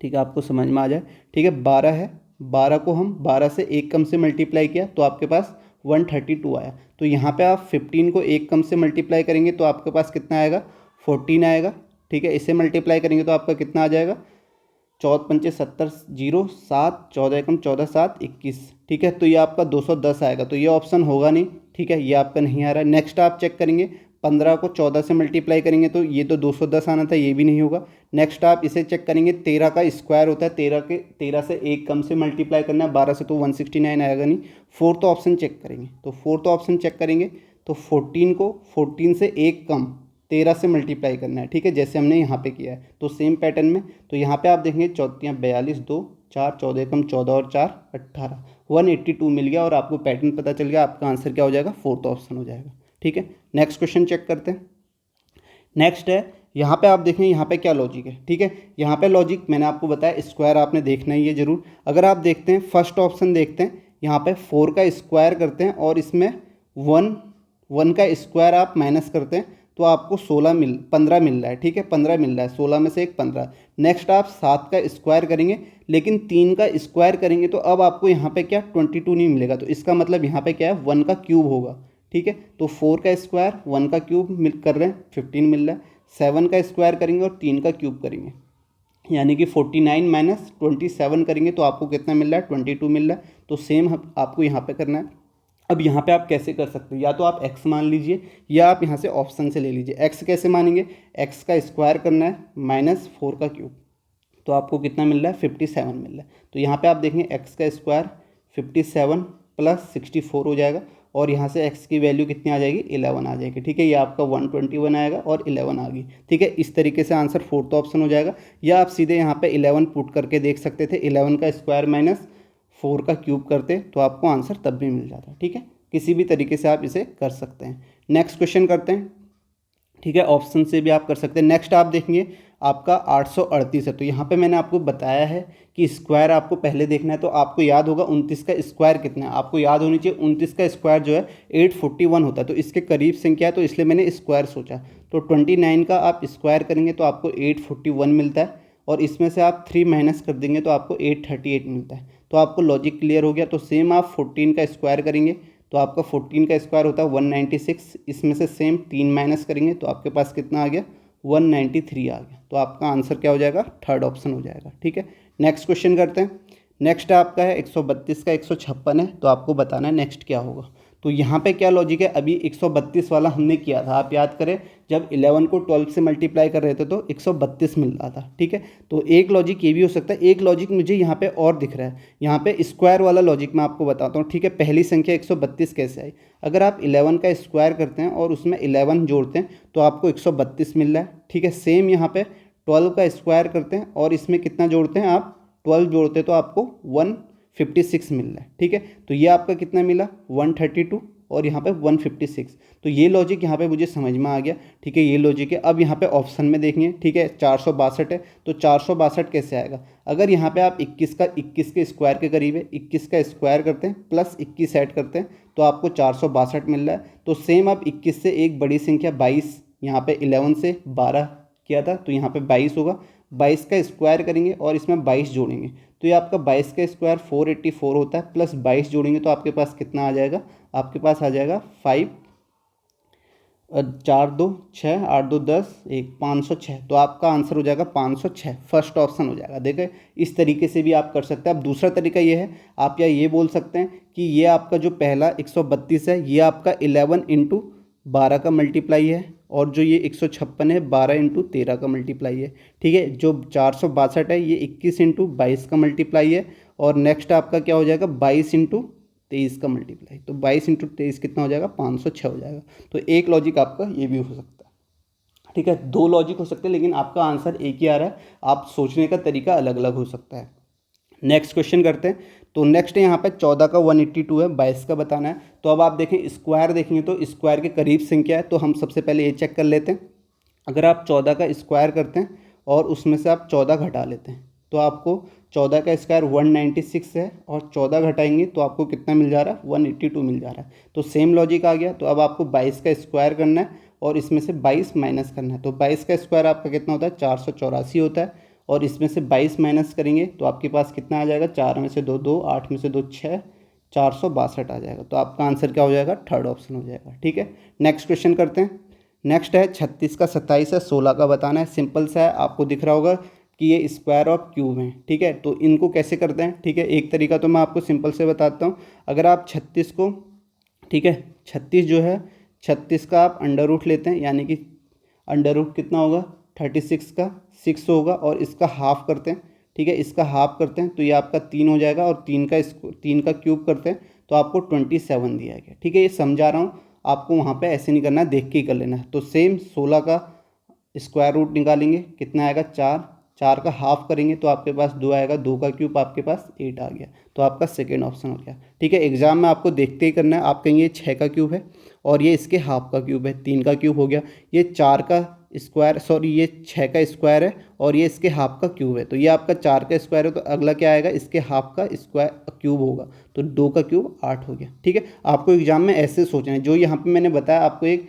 ठीक है, आपको समझ में आ जाए। ठीक है, 12 है, 12 को हम 12 से एक कम से मल्टीप्लाई किया तो आपके पास 132 आया। तो यहाँ पे आप 15 को एक कम से मल्टीप्लाई करेंगे तो आपके पास कितना आएगा, 14 आएगा। ठीक है, इसे मल्टीप्लाई करेंगे तो आपका कितना आ जाएगा, 14 पंचे 70, 0 7, 14 एकम 14 7 21। ठीक है, तो ये आपका 210 आएगा। तो ये ऑप्शन होगा नहीं। ठीक है, ये आपका नहीं आ रहा है। नेक्स्ट आप चेक करेंगे, 15 को 14 से मल्टीप्लाई करेंगे तो ये तो 210 आना था, ये भी नहीं होगा। नेक्स्ट आप इसे चेक करेंगे, 13 का स्क्वायर होता है, 13 से एक कम से मल्टीप्लाई करना है, 12 से तो 169 आएगा नहीं। फोर्थ ऑप्शन चेक करेंगे, तो फोर्थ ऑप्शन चेक करेंगे तो 14 को 14 से एक कम 13 से मल्टीप्लाई करना है। ठीक है, जैसे हमने यहाँ पे किया है, तो सेम पैटर्न में। तो यहाँ पे आप देखेंगे 4 42, 2 4, 14 कम 14 और 4 18, 182 मिल गया और आपको पैटर्न पता चल गया। आपका आंसर क्या हो जाएगा, फोर्थ ऑप्शन हो जाएगा। ठीक है, नेक्स्ट क्वेश्चन चेक करते हैं। नेक्स्ट है, यहाँ पे आप देखें यहाँ पे क्या लॉजिक है। ठीक है, यहाँ पे लॉजिक मैंने आपको बताया, स्क्वायर आपने देखना ही है जरूर। अगर आप देखते हैं फर्स्ट ऑप्शन देखते हैं, यहाँ पे 4 का स्क्वायर करते हैं और इसमें 1 का स्क्वायर आप माइनस करते हैं तो आपको 15 मिल रहा है। ठीक है, 15 मिल रहा है, 16 में से एक 15। नेक्स्ट आप 7 का स्क्वायर करेंगे, लेकिन 3 का स्क्वायर करेंगे तो अब आपको यहाँ पे क्या 22 नहीं मिलेगा। तो इसका मतलब यहाँ पे क्या है, 1 का क्यूब होगा। ठीक है, तो 4 का स्क्वायर 1 का क्यूब कर रहे हैं, 15 मिल रहा है। 7 का स्क्वायर करेंगे और 3 का क्यूब करेंगे, यानी कि 49 माइनस 27 करेंगे तो आपको कितना मिल रहा है, 22 मिल रहा है। तो सेम आपको यहाँ पे करना है। अब यहाँ पे आप कैसे कर सकते हो, या तो आप x मान लीजिए या आप यहाँ से ऑप्शन से ले लीजिए। x कैसे मानेंगे, x का स्क्वायर करना है माइनस 4 का क्यूब, तो आपको कितना मिल रहा है, 57 मिल रहा है। तो यहाँ पे आप देखेंगे x का स्क्वायर 57 प्लस 64 हो जाएगा और यहाँ से x की वैल्यू कितनी आ जाएगी, 11 आ जाएगी। ठीक है, ये आपका 121 आएगा और 11 आ गई। ठीक है, इस तरीके से आंसर फोर्थ ऑप्शन हो जाएगा। या आप सीधे यहाँ पे 11 पुट करके देख सकते थे, 11 का स्क्वायर माइनस 4 का क्यूब करते तो आपको आंसर तब भी मिल जाता। ठीक है, किसी भी तरीके से आप इसे कर सकते हैं। नेक्स्ट क्वेश्चन करते हैं। ठीक है, ऑप्शन से भी आप कर सकते हैं। नेक्स्ट आप देखेंगे आपका 838 है। तो यहाँ पे मैंने आपको बताया है कि स्क्वायर आपको पहले देखना है, तो आपको याद होगा 29 का स्क्वायर कितना है, आपको याद होनी चाहिए। 29 का स्क्वायर जो है 841 होता है, तो इसके करीब संख्या है तो इसलिए मैंने स्क्वायर सोचा। तो 29 का आप स्क्वायर करेंगे तो आपको 841 मिलता है और इसमें से आप 3 माइनस कर देंगे तो आपको 838 मिलता है। तो आपको लॉजिक क्लियर हो गया। तो सेम आप 14 का स्क्वायर करेंगे तो आपका 14 का स्क्वायर होता है 196, इसमें से सेम 3 माइनस करेंगे तो आपके पास कितना आ गया, 193 आ गया। तो आपका आंसर क्या हो जाएगा, थर्ड ऑप्शन हो जाएगा। ठीक है, नेक्स्ट क्वेश्चन करते हैं। नेक्स्ट आपका है 132 का 156 है, तो आपको बताना है नेक्स्ट क्या होगा। तो यहाँ पे क्या लॉजिक है, अभी 132 वाला हमने किया था, आप याद करें जब 11 को 12 से मल्टीप्लाई कर रहे थे तो 132 मिल रहा था। ठीक है, तो एक लॉजिक ये भी हो सकता है। एक लॉजिक मुझे यहाँ पे और दिख रहा है, यहाँ पे स्क्वायर वाला लॉजिक मैं आपको बताता हूँ। ठीक है, पहली संख्या 132 कैसे आई, अगर आप 11 का स्क्वायर करते हैं और उसमें 11 जोड़ते हैं तो आपको 132 मिल रहा है। ठीक है, सेम यहाँ पे 12 का स्क्वायर करते हैं और इसमें कितना जोड़ते हैं, आप 12 जोड़ते हैं तो आपको 156 मिल रहा है। ठीक है, तो ये आपका कितना मिला, 132 और यहाँ पे 156। तो ये लॉजिक यहाँ पे मुझे समझ में आ गया। ठीक है, ये लॉजिक है। अब यहाँ पे ऑप्शन में देखेंगे, ठीक है, 462 है, तो 462 कैसे आएगा, अगर यहाँ पे आप 21 के स्क्वायर के करीब है, 21 का स्क्वायर करते हैं प्लस 21 ऐड करते हैं तो आपको 462 मिल रहा है। तो सेम आप 21 से एक बड़ी संख्या 22, यहाँ पे 11 से 12 किया था तो यहाँ पे 22 होगा, 22 का स्क्वायर करेंगे और इसमें 22 जोड़ेंगे तो ये आपका 22 का स्क्वायर 484 होता है, प्लस 22 जोड़ेंगे तो आपके पास कितना आ जाएगा, आपके पास आ जाएगा 5 4 2 6 8 2 10 1 506। तो आपका आंसर हो जाएगा 506, फर्स्ट ऑप्शन हो जाएगा। देखें, इस तरीके से भी आप कर सकते हैं। अब दूसरा तरीका ये है, आप या ये बोल सकते हैं कि ये आपका जो पहला 132 है ये आपका 11 × 12 का मल्टीप्लाई है और जो ये 156 है 12 इंटू 13 का मल्टीप्लाई है। ठीक है, जो 462 है ये 21 इंटू 22 का मल्टीप्लाई है। और नेक्स्ट आपका क्या हो जाएगा 22 इंटू 23 का मल्टीप्लाई। तो 22 इंटू 23 कितना हो जाएगा 506 हो जाएगा। तो एक लॉजिक आपका ये भी हो सकता है। ठीक है, दो लॉजिक हो सकते हैं लेकिन आपका आंसर एक ही आ रहा है, आप सोचने का तरीका अलग अलग हो सकता है। नेक्स्ट क्वेश्चन करते हैं। तो नेक्स्ट यहाँ पे 14 का 182 है, 22 का बताना है। तो अब आप देखें स्क्वायर देखेंगे तो स्क्वायर के करीब संख्या है, तो हम सबसे पहले ये चेक कर लेते हैं। अगर आप 14 का स्क्वायर करते हैं और उसमें से आप 14 घटा लेते हैं तो आपको 14 का स्क्वायर 196 है और 14 घटाएंगे तो आपको कितना मिल जा रहा है 182 मिल जा रहा है। तो सेम लॉजिक आ गया। तो अब आपको 22 का स्क्वायर करना है और इसमें से 22 माइनस करना है। तो 22 का स्क्वायर आपका कितना होता है 484 होता है और इसमें से 22 माइनस करेंगे तो आपके पास कितना आ जाएगा 4 में से 2 2, 8 में से 2 6, 462 आ जाएगा। तो आपका आंसर क्या हो जाएगा थर्ड ऑप्शन हो जाएगा। ठीक है, नेक्स्ट क्वेश्चन करते हैं। नेक्स्ट है 36 का 27 है, 16 का बताना है। सिंपल सा है, आपको दिख रहा होगा कि ये स्क्वायर ऑफ क्यूब हैं। ठीक है, तो इनको कैसे करते हैं। ठीक है, एक तरीका तो मैं आपको सिंपल से बताता हूँ। अगर आप 36 को, ठीक है 36 जो है 36 का आप अंडर रूट लेते हैं, यानी कि अंडर रूट कितना होगा 36 का 6 होगा और इसका हाफ करते हैं। ठीक है, इसका हाफ करते हैं तो ये आपका 3 हो जाएगा और 3 का क्यूब करते हैं तो आपको 27 दिया गया। ठीक है, ये समझा रहा हूँ, आपको वहाँ पे ऐसे नहीं करना है, देख के ही कर लेना है। तो सेम 16 का स्क्वायर रूट निकालेंगे, कितना आएगा 4, 4 का हाफ करेंगे तो आपके पास 2 आएगा, 2 का क्यूब आपके पास 8 आ गया। तो आपका सेकेंड ऑप्शन हो गया। ठीक है, एग्जाम में आपको देखते ही करना है। आप कहेंगे 6 का क्यूब है और ये इसके हाफ का क्यूब है, 3 का क्यूब हो गया, ये 4 का स्क्वायर सॉरी ये 6 का स्क्वायर है और ये इसके हाफ का क्यूब है। तो ये आपका 4 का स्क्वायर है तो अगला क्या आएगा इसके हाफ का स्क्वायर क्यूब होगा, तो 2 का क्यूब 8 हो गया। ठीक है, आपको एग्जाम में ऐसे सोचना है। जो यहाँ पे मैंने बताया आपको एक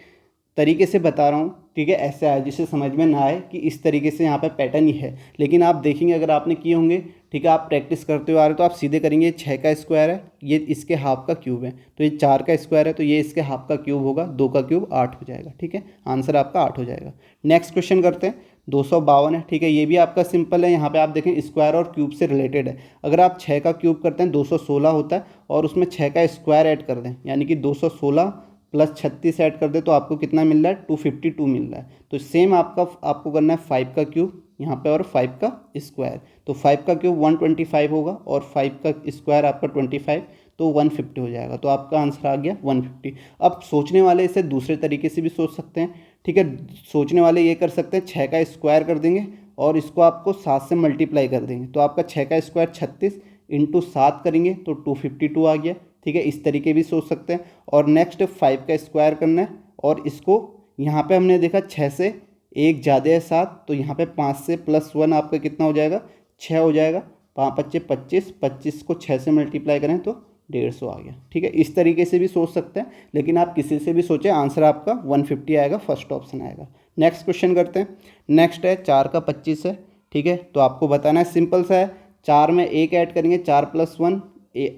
तरीके से बता रहा हूँ। ठीक है, ऐसे आए जिससे समझ में ना आए कि इस तरीके से यहाँ पे पैटर्न ही है, लेकिन आप देखेंगे अगर आपने किए होंगे, ठीक है आप प्रैक्टिस करते हुए आ रहे हो तो आप सीधे करेंगे। 6 का स्क्वायर है, ये इसके हाफ का क्यूब है, तो ये 4 का स्क्वायर है तो ये इसके हाफ का क्यूब होगा, 2 का क्यूब 8 हो जाएगा। ठीक है, आंसर आपका 8 हो जाएगा। नेक्स्ट क्वेश्चन करते हैं। 252 है। ठीक है, ये भी आपका सिंपल है। यहाँ पे आप देखें स्क्वायर और क्यूब से रिलेटेड है। अगर आप 6 का क्यूब करते हैं 216 होता है और उसमें 6 का स्क्वायर ऐड कर दें, यानी कि 216 प्लस 36 ऐड कर दे तो आपको कितना मिल रहा है 252 मिल रहा है। तो सेम आपको करना है 5 का क्यूब यहाँ पे और 5 का स्क्वायर। तो 5 का क्यूब 125 होगा और 5 का स्क्वायर आपका 25, तो 150 हो जाएगा। तो आपका आंसर आ गया 150। अब सोचने वाले इसे दूसरे तरीके से भी सोच सकते हैं। ठीक है, सोचने वाले ये कर सकते हैं 6 का स्क्वायर कर देंगे और इसको आपको 7 से मल्टीप्लाई कर देंगे, तो आपका 6 का स्क्वायर 36 इंटू 7 करेंगे तो 252 आ गया। ठीक है, इस तरीके भी सोच सकते हैं। और नेक्स्ट 5 का स्क्वायर करना है और इसको यहाँ पे हमने देखा 6 से 1 ज़्यादा है 7, तो यहाँ पे 5 से प्लस 1 आपका कितना हो जाएगा 6 हो जाएगा। 5 5 25, 25 को 6 से मल्टीप्लाई करें तो 150 आ गया। ठीक है, इस तरीके से भी सोच सकते हैं, लेकिन आप किसी से भी सोचें आंसर आपका 150 आएगा, फर्स्ट ऑप्शन आएगा। नेक्स्ट क्वेश्चन करते हैं। नेक्स्ट है 4 का 25 है। ठीक है, तो आपको बताना है, सिंपल सा है। 4 में 1 ऐड करेंगे, 4 प्लस 1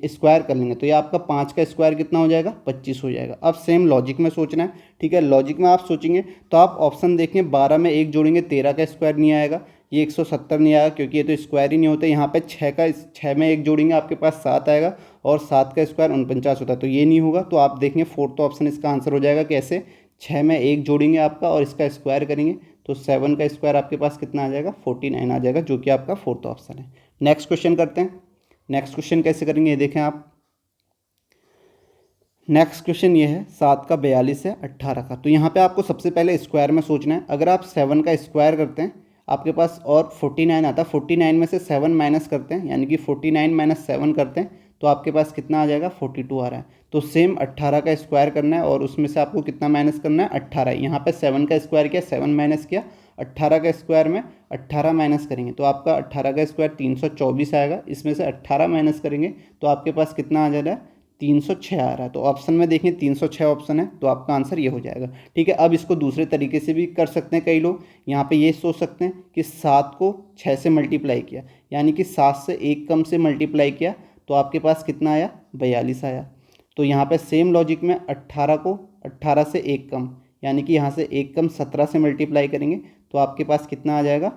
स्क्वायर कर लेंगे तो ये आपका 5 का स्क्वायर कितना हो जाएगा 25 हो जाएगा। अब सेम लॉजिक में सोचना है। ठीक है, लॉजिक में आप सोचेंगे तो आप ऑप्शन देखें, 12 में 1 जोड़ेंगे 13 का स्क्वायर नहीं आएगा, ये 170 नहीं आएगा क्योंकि ये तो स्क्वायर ही नहीं होता। यहाँ पे 6 में 1 जोड़ेंगे आपके पास 7 आएगा और 7 का स्क्वायर 49 होता है, तो ये नहीं होगा। तो आप देखेंगे फोर्थ ऑप्शन इसका आंसर हो जाएगा। कैसे 6 में 1 जोड़ेंगे आपका और इसका स्क्वायर करेंगे तो 7 का स्क्वायर आपके पास कितना आ जाएगा 49 आ जाएगा, जो कि आपका फोर्थ ऑप्शन है। नेक्स्ट क्वेश्चन करते हैं। नेक्स्ट क्वेश्चन कैसे करेंगे ये देखें आप। नेक्स्ट क्वेश्चन ये है 7 का 42 है 18 का। तो यहाँ पे आपको सबसे पहले स्क्वायर में सोचना है। अगर आप 7 का स्क्वायर करते हैं आपके पास और 49 आता है, 49 में से 7 माइनस करते हैं, यानी कि 49 माइनस 7 करते हैं तो आपके पास कितना आ जाएगा 42 आ रहा है। तो सेम 18 का स्क्वायर करना है और उसमें से आपको कितना माइनस करना है 18। यहाँ पे 7 का स्क्वायर किया, 7 माइनस किया, 18 का स्क्वायर में 18 माइनस करेंगे तो आपका 18 का स्क्वायर 324 आएगा। इसमें से 18 माइनस करेंगे तो आपके पास कितना आ जा रहा है 306 आ रहा है। तो ऑप्शन में देखें 306 ऑप्शन है, तो आपका आंसर ये हो जाएगा। ठीक है, अब इसको दूसरे तरीके से भी कर सकते हैं कई लोग। यहाँ पे ये सोच सकते हैं कि 7 को 6 से मल्टीप्लाई किया, यानी कि 7 से 1 कम से मल्टीप्लाई किया तो आपके पास कितना आया 42 आया। तो यहाँ पे सेम लॉजिक में 18 को 18 से 1 कम, यानी कि यहाँ से 1 कम 17 से मल्टीप्लाई करेंगे तो आपके पास कितना आ जाएगा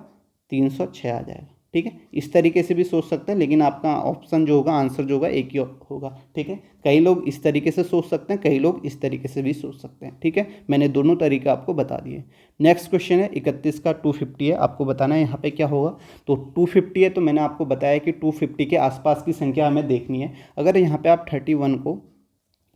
306 आ जाएगा। ठीक है, इस तरीके से भी सोच सकते हैं, लेकिन आपका ऑप्शन जो होगा, आंसर जो होगा एक ही होगा। ठीक है, कई लोग इस तरीके से सोच सकते हैं, कई लोग इस तरीके से भी सोच सकते हैं। ठीक है, मैंने दोनों तरीके आपको बता दिए। नेक्स्ट क्वेश्चन है 31 का 250 है, आपको बताना है यहाँ पे क्या होगा। तो 250 है, तो मैंने आपको बताया कि 250 के आसपास की संख्या हमें देखनी है। अगर यहाँ पे आप 31 को,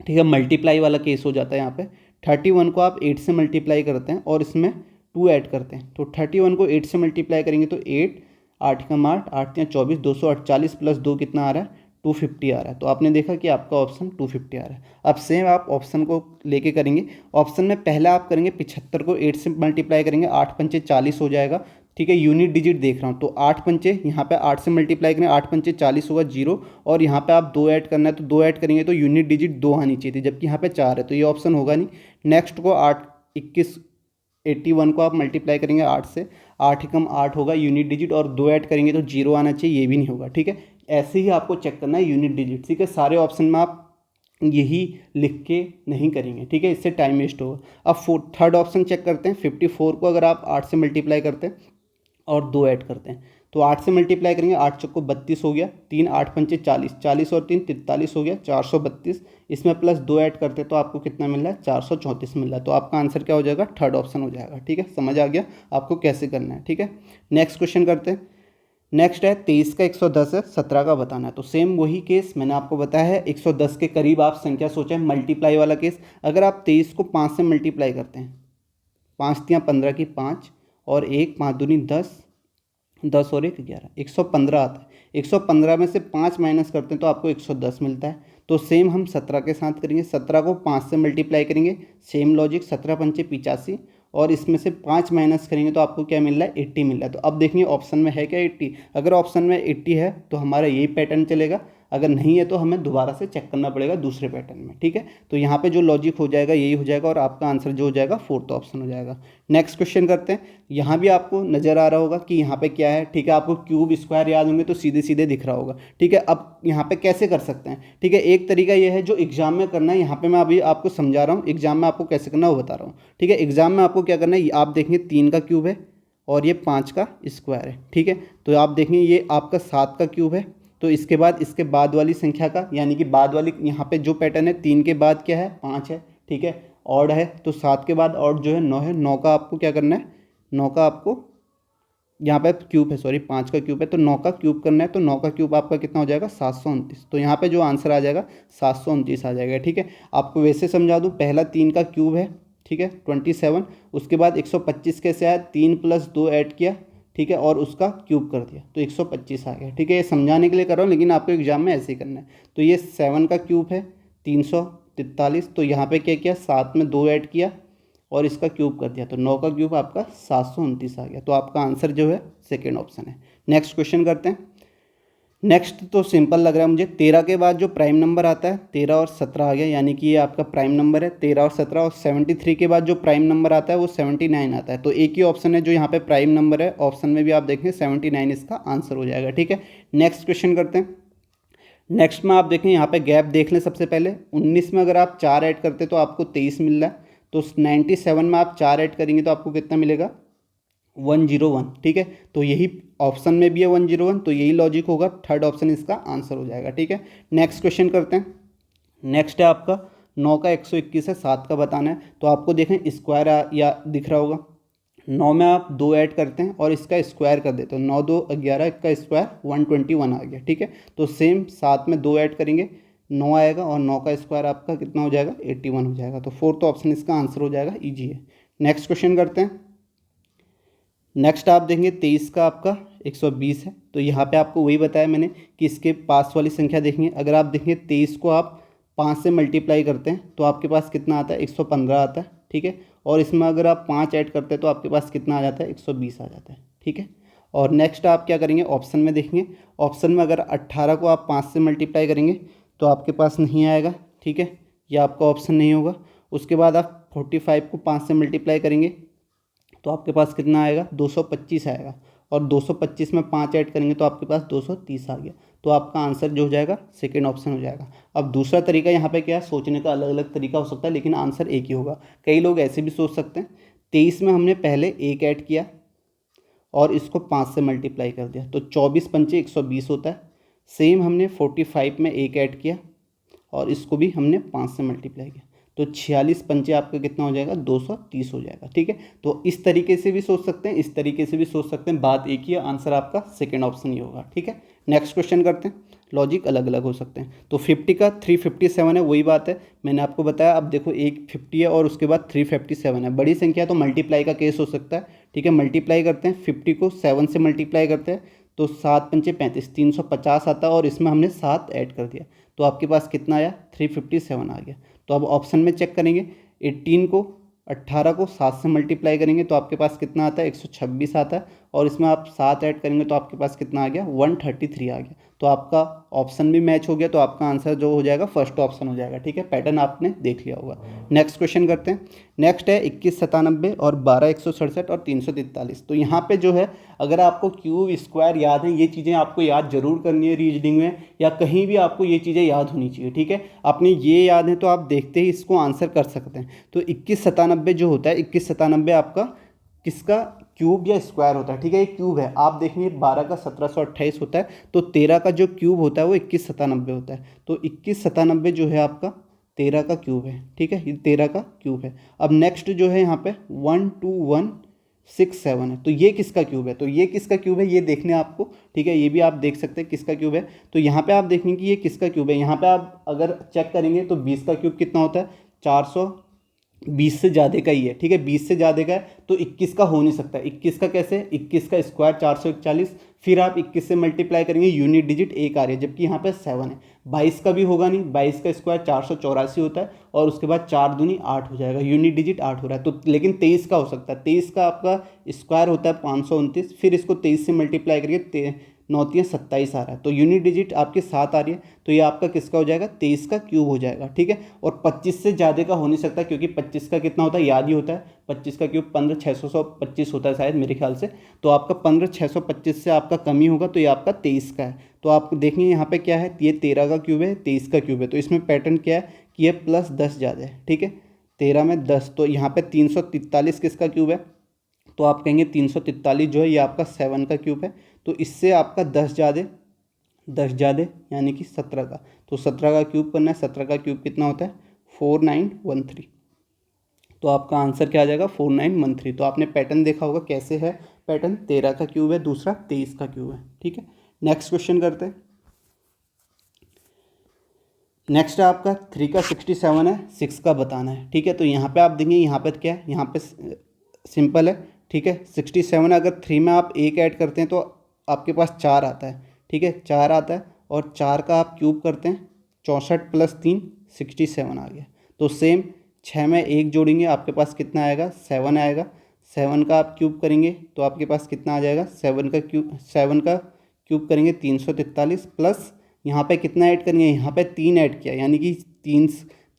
ठीक है, मल्टीप्लाई वाला केस हो जाता है। यहाँ पे 31 को आप 8 से मल्टीप्लाई करते हैं और इसमें 2 ऐड करते हैं। तो 31 को 8 से मल्टीप्लाई करेंगे तो 8, 8 कम 8, 8 या 24, 248 प्लस 2 कितना आ रहा है, 250 आ रहा है। तो आपने देखा कि आपका ऑप्शन 250 आ रहा है। अब सेम आप ऑप्शन को लेके करेंगे। ऑप्शन में पहला आप करेंगे 75 को 8 से मल्टीप्लाई करेंगे, 8 पंचे 40 हो जाएगा। ठीक है, यूनिट डिजिट देख रहा हूँ तो 8 पंचे, यहाँ पे 8 से मल्टीप्लाई करेंगे, 8 पंचे 40 होगा 0, और यहाँ पे आप 2 ऐड करना है तो 2 ऐड करेंगे तो यूनिट डिजिट 2 आनी चाहिए थी, जबकि यहाँ पे 4 है तो ये ऑप्शन होगा नहीं। नेक्स्ट को 8 21 81 को आप मल्टीप्लाई करेंगे 8 से, 8 एकम 8 होगा यूनिट डिजिट, और 2 ऐड करेंगे तो 0 आना चाहिए, ये भी नहीं होगा। ठीक है, ऐसे ही आपको चेक करना है यूनिट डिजिट। ठीक है, सारे ऑप्शन में आप यही लिख के नहीं करेंगे। ठीक है, इससे टाइम वेस्ट होगा। अब थर्ड ऑप्शन चेक करते हैं। 54 को अगर आप 8 से मल्टीप्लाई करते हैं और 2 ऐड करते हैं तो 8 से मल्टीप्लाई करेंगे, 8 चौको 32 हो गया, 3 8 पंचे 40, 40 और 3 43 हो गया, 432। इसमें प्लस 2 ऐड करते हैं तो आपको कितना मिल रहा है, 434 मिल रहा है। तो आपका आंसर क्या हो जाएगा, थर्ड ऑप्शन हो जाएगा। ठीक है, समझ आ गया आपको कैसे करना है। ठीक है, नेक्स्ट क्वेश्चन करते हैं। नेक्स्ट है 23 का 110 है, 17 का बताना है। तो सेम वही केस मैंने आपको बताया है, 110 के करीब आप संख्या सोचें, मल्टीप्लाई वाला केस। अगर आप 23 को 5 से मल्टीप्लाई करते हैं, 5 तियाँ 15 की 5 और 1, 5 दूनी 10, 10 और 1 11, 115 आता है। 115 में से 5 माइनस करते हैं तो आपको 110 मिलता है। तो सेम हम 17 के साथ करेंगे। 17 को 5 से मल्टीप्लाई करेंगे, सेम लॉजिक, 17 पंचे 85, और इसमें से 5 माइनस करेंगे तो आपको क्या मिल रहा है, 80 मिल रहा है। तो अब देखिए ऑप्शन में है क्या 80। अगर ऑप्शन में 80 है तो हमारा यही पैटर्न चलेगा, अगर नहीं है तो हमें दोबारा से चेक करना पड़ेगा दूसरे पैटर्न में। ठीक है, तो यहाँ पे जो लॉजिक हो जाएगा यही हो जाएगा, और आपका आंसर जो हो जाएगा फोर्थ ऑप्शन हो जाएगा। नेक्स्ट क्वेश्चन करते हैं। यहाँ भी आपको नज़र आ रहा होगा कि यहाँ पे क्या है। ठीक है, आपको क्यूब स्क्वायर याद होंगे तो सीधे सीधे दिख रहा होगा। ठीक है, अब यहाँ पे कैसे कर सकते हैं। ठीक है, एक तरीका ये है जो एग्जाम में करना है, यहाँ पे मैं अभी आपको समझा रहा हूँ, एग्जाम में आपको कैसे करना है वो बता रहा हूँ। ठीक है, एग्जाम में आपको क्या करना है, आप देखेंगे 3 का क्यूब है और ये 5 का स्क्वायर है। ठीक है, तो आप देखेंगे ये आपका 7 का क्यूब है, तो इसके बाद वाली संख्या का, यानी कि बाद वाली, यहाँ पे जो पैटर्न है 3 के बाद क्या है, 5 है। ठीक है, ऑड है तो 7 के बाद ऑड जो है 9 है। 9 का आपको क्या करना है, 9 का आपको यहाँ पे क्यूब है, सॉरी 5 का क्यूब है, तो 9 का क्यूब करना है। तो 9 का क्यूब आपका कितना हो जाएगा, 729। तो यहाँ पे जो आंसर आ जाएगा 729 आ जाएगा। ठीक है, आपको वैसे समझा दूँ, पहला 3 का क्यूब है, ठीक है 27, उसके बाद 125 कैसे आया, 3 प्लस 2 ऐड किया, ठीक है, और उसका क्यूब कर दिया तो 125 आ गया। ठीक है, ये समझाने के लिए कर रहा हूँ, लेकिन आपको एग्जाम में ऐसे ही करना है। तो ये 7 का क्यूब है 343, तो यहाँ पे क्या किया, 7 में 2 ऐड किया और इसका क्यूब कर दिया, तो 9 का क्यूब आपका 729 आ गया। तो आपका आंसर जो है सेकेंड ऑप्शन है। नेक्स्ट क्वेश्चन करते हैं। नेक्स्ट तो सिंपल लग रहा है मुझे। 13 के बाद जो प्राइम नंबर आता है, 13 और 17 आ गया, यानी कि ये आपका प्राइम नंबर है 13 और 17। और 73 के बाद जो प्राइम नंबर आता है वो 79 आता है। तो एक ही ऑप्शन है जो यहाँ पे प्राइम नंबर है, ऑप्शन में भी आप देखें 79 इसका आंसर हो जाएगा। ठीक है, नेक्स्ट क्वेश्चन करते हैं। नेक्स्ट में आप देखें, यहाँ पे गैप देख लें सबसे पहले। 19 में अगर आप 4 ऐड करते तो आपको 23 मिल रहा है, तो 97 में आप 4 ऐड करेंगे तो आपको कितना मिलेगा, 101। ठीक है, तो यही ऑप्शन में भी है 101, तो यही लॉजिक होगा, थर्ड ऑप्शन इसका आंसर हो जाएगा। ठीक है, नेक्स्ट क्वेश्चन करते हैं। नेक्स्ट है आपका 9 का 121 है, 7 का बताना है। तो आपको देखें स्क्वायर या दिख रहा होगा, 9 में आप 2 ऐड करते हैं और इसका स्क्वायर कर देते हो, 9 2 11 का स्क्वायर 121 आ गया। ठीक है, तो सेम 7 में 2 ऐड करेंगे 9 आएगा, और 9 का स्क्वायर आपका कितना हो जाएगा, 81 हो जाएगा। तो फोर्थ ऑप्शन इसका आंसर हो जाएगा, ईजी है। नेक्स्ट क्वेश्चन करते हैं। नेक्स्ट आप देखेंगे 23 का आपका 120 है, तो यहाँ पे आपको वही बताया मैंने कि इसके पास वाली संख्या देखेंगे। अगर आप देखेंगे 23 को आप 5 से मल्टीप्लाई करते हैं तो आपके पास कितना आता है, 115 आता है। ठीक है, और इसमें अगर आप 5 ऐड करते हैं तो आपके पास कितना आ जाता है, 120 आ जाता है। ठीक है, और नेक्स्ट आप क्या करेंगे, ऑप्शन में देखेंगे। ऑप्शन में अगर 18 को आप 5 से मल्टीप्लाई करेंगे तो आपके पास नहीं आएगा। ठीक है, यह आपका ऑप्शन नहीं होगा। उसके बाद आप 45 को 5 से मल्टीप्लाई करेंगे तो आपके पास कितना आएगा, 225 आएगा, और 225 में 5 ऐड करेंगे तो आपके पास 230 आ गया। तो आपका आंसर जो हो जाएगा सेकेंड ऑप्शन हो जाएगा। अब दूसरा तरीका यहाँ पे क्या है, सोचने का अलग अलग तरीका हो सकता है, लेकिन आंसर एक ही होगा। कई लोग ऐसे भी सोच सकते हैं, 23 में हमने पहले 1 ऐड किया और इसको 5 से मल्टीप्लाई कर दिया तो 24 पंचे 120 होता है। सेम हमने 45 में 1 ऐड किया और इसको भी हमने 5 से मल्टीप्लाई किया तो 46 पंचे आपका कितना हो जाएगा 230 हो जाएगा। ठीक है, तो इस तरीके से भी सोच सकते हैं, इस तरीके से भी सोच सकते हैं, बात एक ही है, आंसर आपका सेकंड ऑप्शन ही होगा। ठीक है, नेक्स्ट क्वेश्चन करते हैं। लॉजिक अलग अलग हो सकते हैं। तो 50 का 357 है, वही बात है मैंने आपको बताया। अब देखो एक 50 है और उसके बाद 357 है, बड़ी संख्या तो मल्टीप्लाई का केस हो सकता है। ठीक है, मल्टीप्लाई करते हैं, 50 को 7 से मल्टीप्लाई करते हैं तो 7 पंचे 35, 350 आता है और इसमें हमने 7 ऐड कर दिया तो आपके पास कितना आया 357 आ गया। तो अब ऑप्शन में चेक करेंगे, 18 को 7 से मल्टीप्लाई करेंगे तो आपके पास कितना आता है 126 आता है और इसमें आप 7 ऐड करेंगे तो आपके पास कितना आ गया 133 आ गया। तो आपका ऑप्शन भी मैच हो गया, तो आपका आंसर जो हो जाएगा फर्स्ट ऑप्शन हो जाएगा। ठीक है, पैटर्न आपने देख लिया होगा। नेक्स्ट क्वेश्चन करते हैं। नेक्स्ट है 2197 और 12167 और 343। तो यहाँ पे जो है अगर आपको क्यूब स्क्वायर याद है, ये चीज़ें आपको याद जरूर करनी है रीजनिंग में या कहीं भी आपको ये चीज़ें याद होनी चाहिए। ठीक है, आपने ये याद है तो आप देखते ही इसको आंसर कर सकते हैं। तो 2197 जो होता है, 2197 आपका किसका क्यूब या स्क्वायर होता है। ठीक है, ये क्यूब है, आप देखेंगे 12 का 1728 होता है तो 13 का जो क्यूब होता है वो 2197 होता है। तो 2197 जो है आपका 13 का क्यूब है। ठीक है, ये 13 का क्यूब है। अब नेक्स्ट जो है यहाँ पे 12167 है, तो ये किसका क्यूब है, तो ये किसका क्यूब है ये देखने आपको। ठीक है, ये भी आप देख सकते हैं किसका क्यूब है। तो यहाँ पे आप देखेंगे कि ये किसका क्यूब है। यहाँ पे आप अगर चेक करेंगे तो 20 का क्यूब कितना होता है 420 से ज़्यादा का ही है। ठीक है, 20 से ज़्यादा का है तो 21 का हो नहीं सकता। 21 का कैसे, 21 का स्क्वायर 441, फिर आप 21 से मल्टीप्लाई करेंगे, यूनिट डिजिट एक आ रही है जबकि यहाँ पे 7 है। 22 का भी होगा नहीं, 22 का स्क्वायर 484 होता है और उसके बाद 4 दूनी 8 हो जाएगा, यूनिट डिजिट 8 हो रहा है। तो लेकिन 23 का हो सकता है, 23 का आपका स्क्वायर होता है 529, फिर इसको 23 से मल्टीप्लाई करिए 9×3 = 27 आ रहा है तो यूनिट डिजिट आपके 7 आ रही है। तो ये आपका किसका हो जाएगा 23 का क्यूब हो जाएगा। ठीक है, और 25 से ज़्यादा का हो नहीं सकता क्योंकि 25 का कितना होता है याद ही होता है, 25 का क्यूब 15,625 होता है शायद मेरे ख्याल से। तो आपका 15,625 से आपका कम ही होगा तो ये आपका 23 का है। तो आप देखेंगे यहाँ पे क्या है, ये 13 का क्यूब है, 23 का क्यूब है। तो इसमें पैटर्न क्या है कि ये +10 ज़्यादा है। ठीक है, 13 में 10 तो यहाँ पे 343 किसका क्यूब है, तो आप कहेंगे 343 जो है ये आपका 7 का क्यूब है। तो इससे आपका 10 ज़्यादा यानी कि 17 का, तो 17 का क्यूब करना है। 17 का क्यूब कितना होता है 4913। तो आपका आंसर क्या आ जाएगा 4913। तो आपने पैटर्न देखा होगा कैसे है पैटर्न, 13 का क्यूब है, दूसरा 23 का क्यूब है। ठीक है, नेक्स्ट क्वेश्चन करते हैं। नेक्स्ट है आपका 3 का 67 है, 6 का बताना है। ठीक है, तो यहाँ पे आप देंगे यहाँ पर क्या है, यहाँ पे सिंपल है। ठीक है, 67 अगर 3 में आप 1 ऐड करते हैं तो आपके पास 4 आता है। ठीक है, 4 आता है और 4 का आप क्यूब करते हैं 64 + 3 67 आ गया। तो सेम 6 में 1 जोड़ेंगे आपके पास कितना आएगा 7 आएगा। 7 का आप क्यूब करेंगे तो आपके पास कितना आ जाएगा 7 का क्यूब करेंगे 343 प्लस यहाँ पे कितना ऐड करेंगे, यहाँ पे 3 ऐड किया यानी कि 3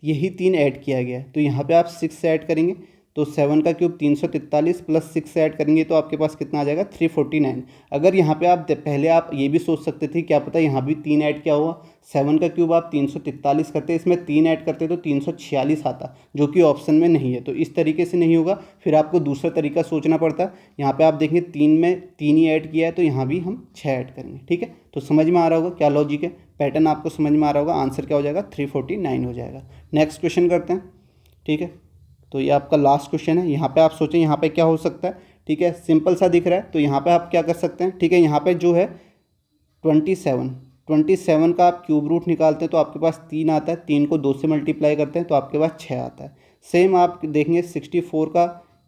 यही 3 ऐड किया गया है। तो यहाँ पे आप 6 ऐड करेंगे तो 7 का क्यूब 343 प्लस 6 ऐड करेंगे तो आपके पास कितना आ जाएगा 349। अगर यहाँ पे आप पहले आप ये भी सोच सकते थे क्या पता यहाँ भी 3 ऐड किया हुआ, 7 का क्यूब आप 343 करते, इसमें 3 ऐड करते तो 346 आता जो कि ऑप्शन में नहीं है। तो इस तरीके से नहीं होगा, फिर आपको दूसरा तरीका सोचना पड़ता। यहाँ पर आप देखेंगे 3 में 3 ही ऐड किया है तो यहाँ भी हम 6 ऐड करेंगे। ठीक है, तो समझ में आ रहा होगा क्या लॉजिक है, पैटर्न आपको समझ में आ रहा होगा। आंसर क्या हो जाएगा 349 हो जाएगा। नेक्स्ट क्वेश्चन करते हैं। ठीक है, तो ये आपका लास्ट क्वेश्चन है। यहाँ पे आप सोचें यहाँ पे क्या हो सकता है। ठीक है, सिंपल सा दिख रहा है तो यहाँ पे आप क्या कर सकते हैं। ठीक है, यहाँ पे जो है 27 का आप क्यूब रूट निकालते हैं तो आपके पास 3 आता है, 3 को 2 से मल्टीप्लाई करते हैं तो आपके पास 6 आता है। सेम आप देखेंगे 64 का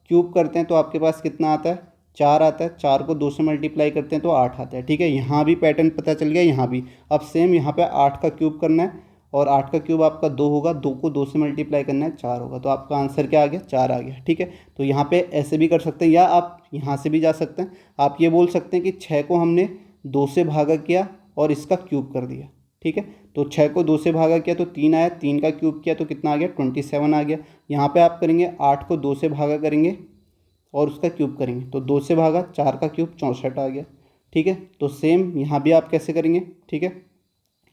क्यूब करते हैं तो आपके पास कितना आता है 4 आता है, 4 को 2 से मल्टीप्लाई करते हैं तो 8 आता है। ठीक है, यहाँ भी पैटर्न पता चल गया, यहाँ भी। अब सेम यहाँ पे 8 का क्यूब करना है और 8 का क्यूब आपका 2 होगा, 2 को 2 से मल्टीप्लाई करना है 4 होगा। तो आपका आंसर क्या आ गया 4 आ गया। ठीक है, तो यहाँ पे ऐसे भी कर सकते हैं या आप यहाँ से भी जा सकते हैं। आप ये बोल सकते हैं कि 6 को हमने 2 से भागा किया और इसका क्यूब कर दिया। ठीक है, तो 6 को 2 से भागा किया तो 3 आया, 3 का क्यूब किया तो कितना आ गया 27 आ गया। यहाँ पे आप करेंगे 8 को 2 से भागा करेंगे और उसका क्यूब करेंगे तो 2 से भागा, 4 का क्यूब 64 आ गया। ठीक है, तो सेम यहाँ भी आप कैसे करेंगे। ठीक है,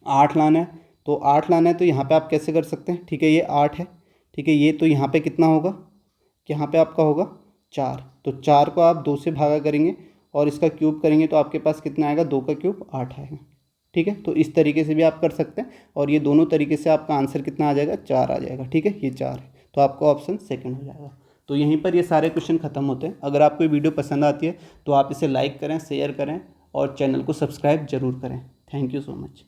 8 लाना है तो 8 लाना है तो यहाँ पे आप कैसे कर सकते हैं। ठीक है, ये 8 है। ठीक है, ये तो यहाँ पे कितना होगा, यहाँ पे आपका होगा 4, तो 4 को आप 2 से भागा करेंगे और इसका क्यूब करेंगे तो आपके पास कितना आएगा, 2 का क्यूब 8 आएगा। ठीक है, तो इस तरीके से भी आप कर सकते हैं और ये दोनों तरीके से आपका आंसर कितना आ जाएगा, 4 आ जाएगा। ठीक है, ये 4 है, तो आपका ऑप्शन सेकंड हो जाएगा। तो यहीं पर ये सारे क्वेश्चन खत्म होते हैं। अगर आपको ये वीडियो पसंद आती है तो आप इसे लाइक करें, शेयर करें और चैनल को सब्सक्राइब जरूर करें। Thank you so much.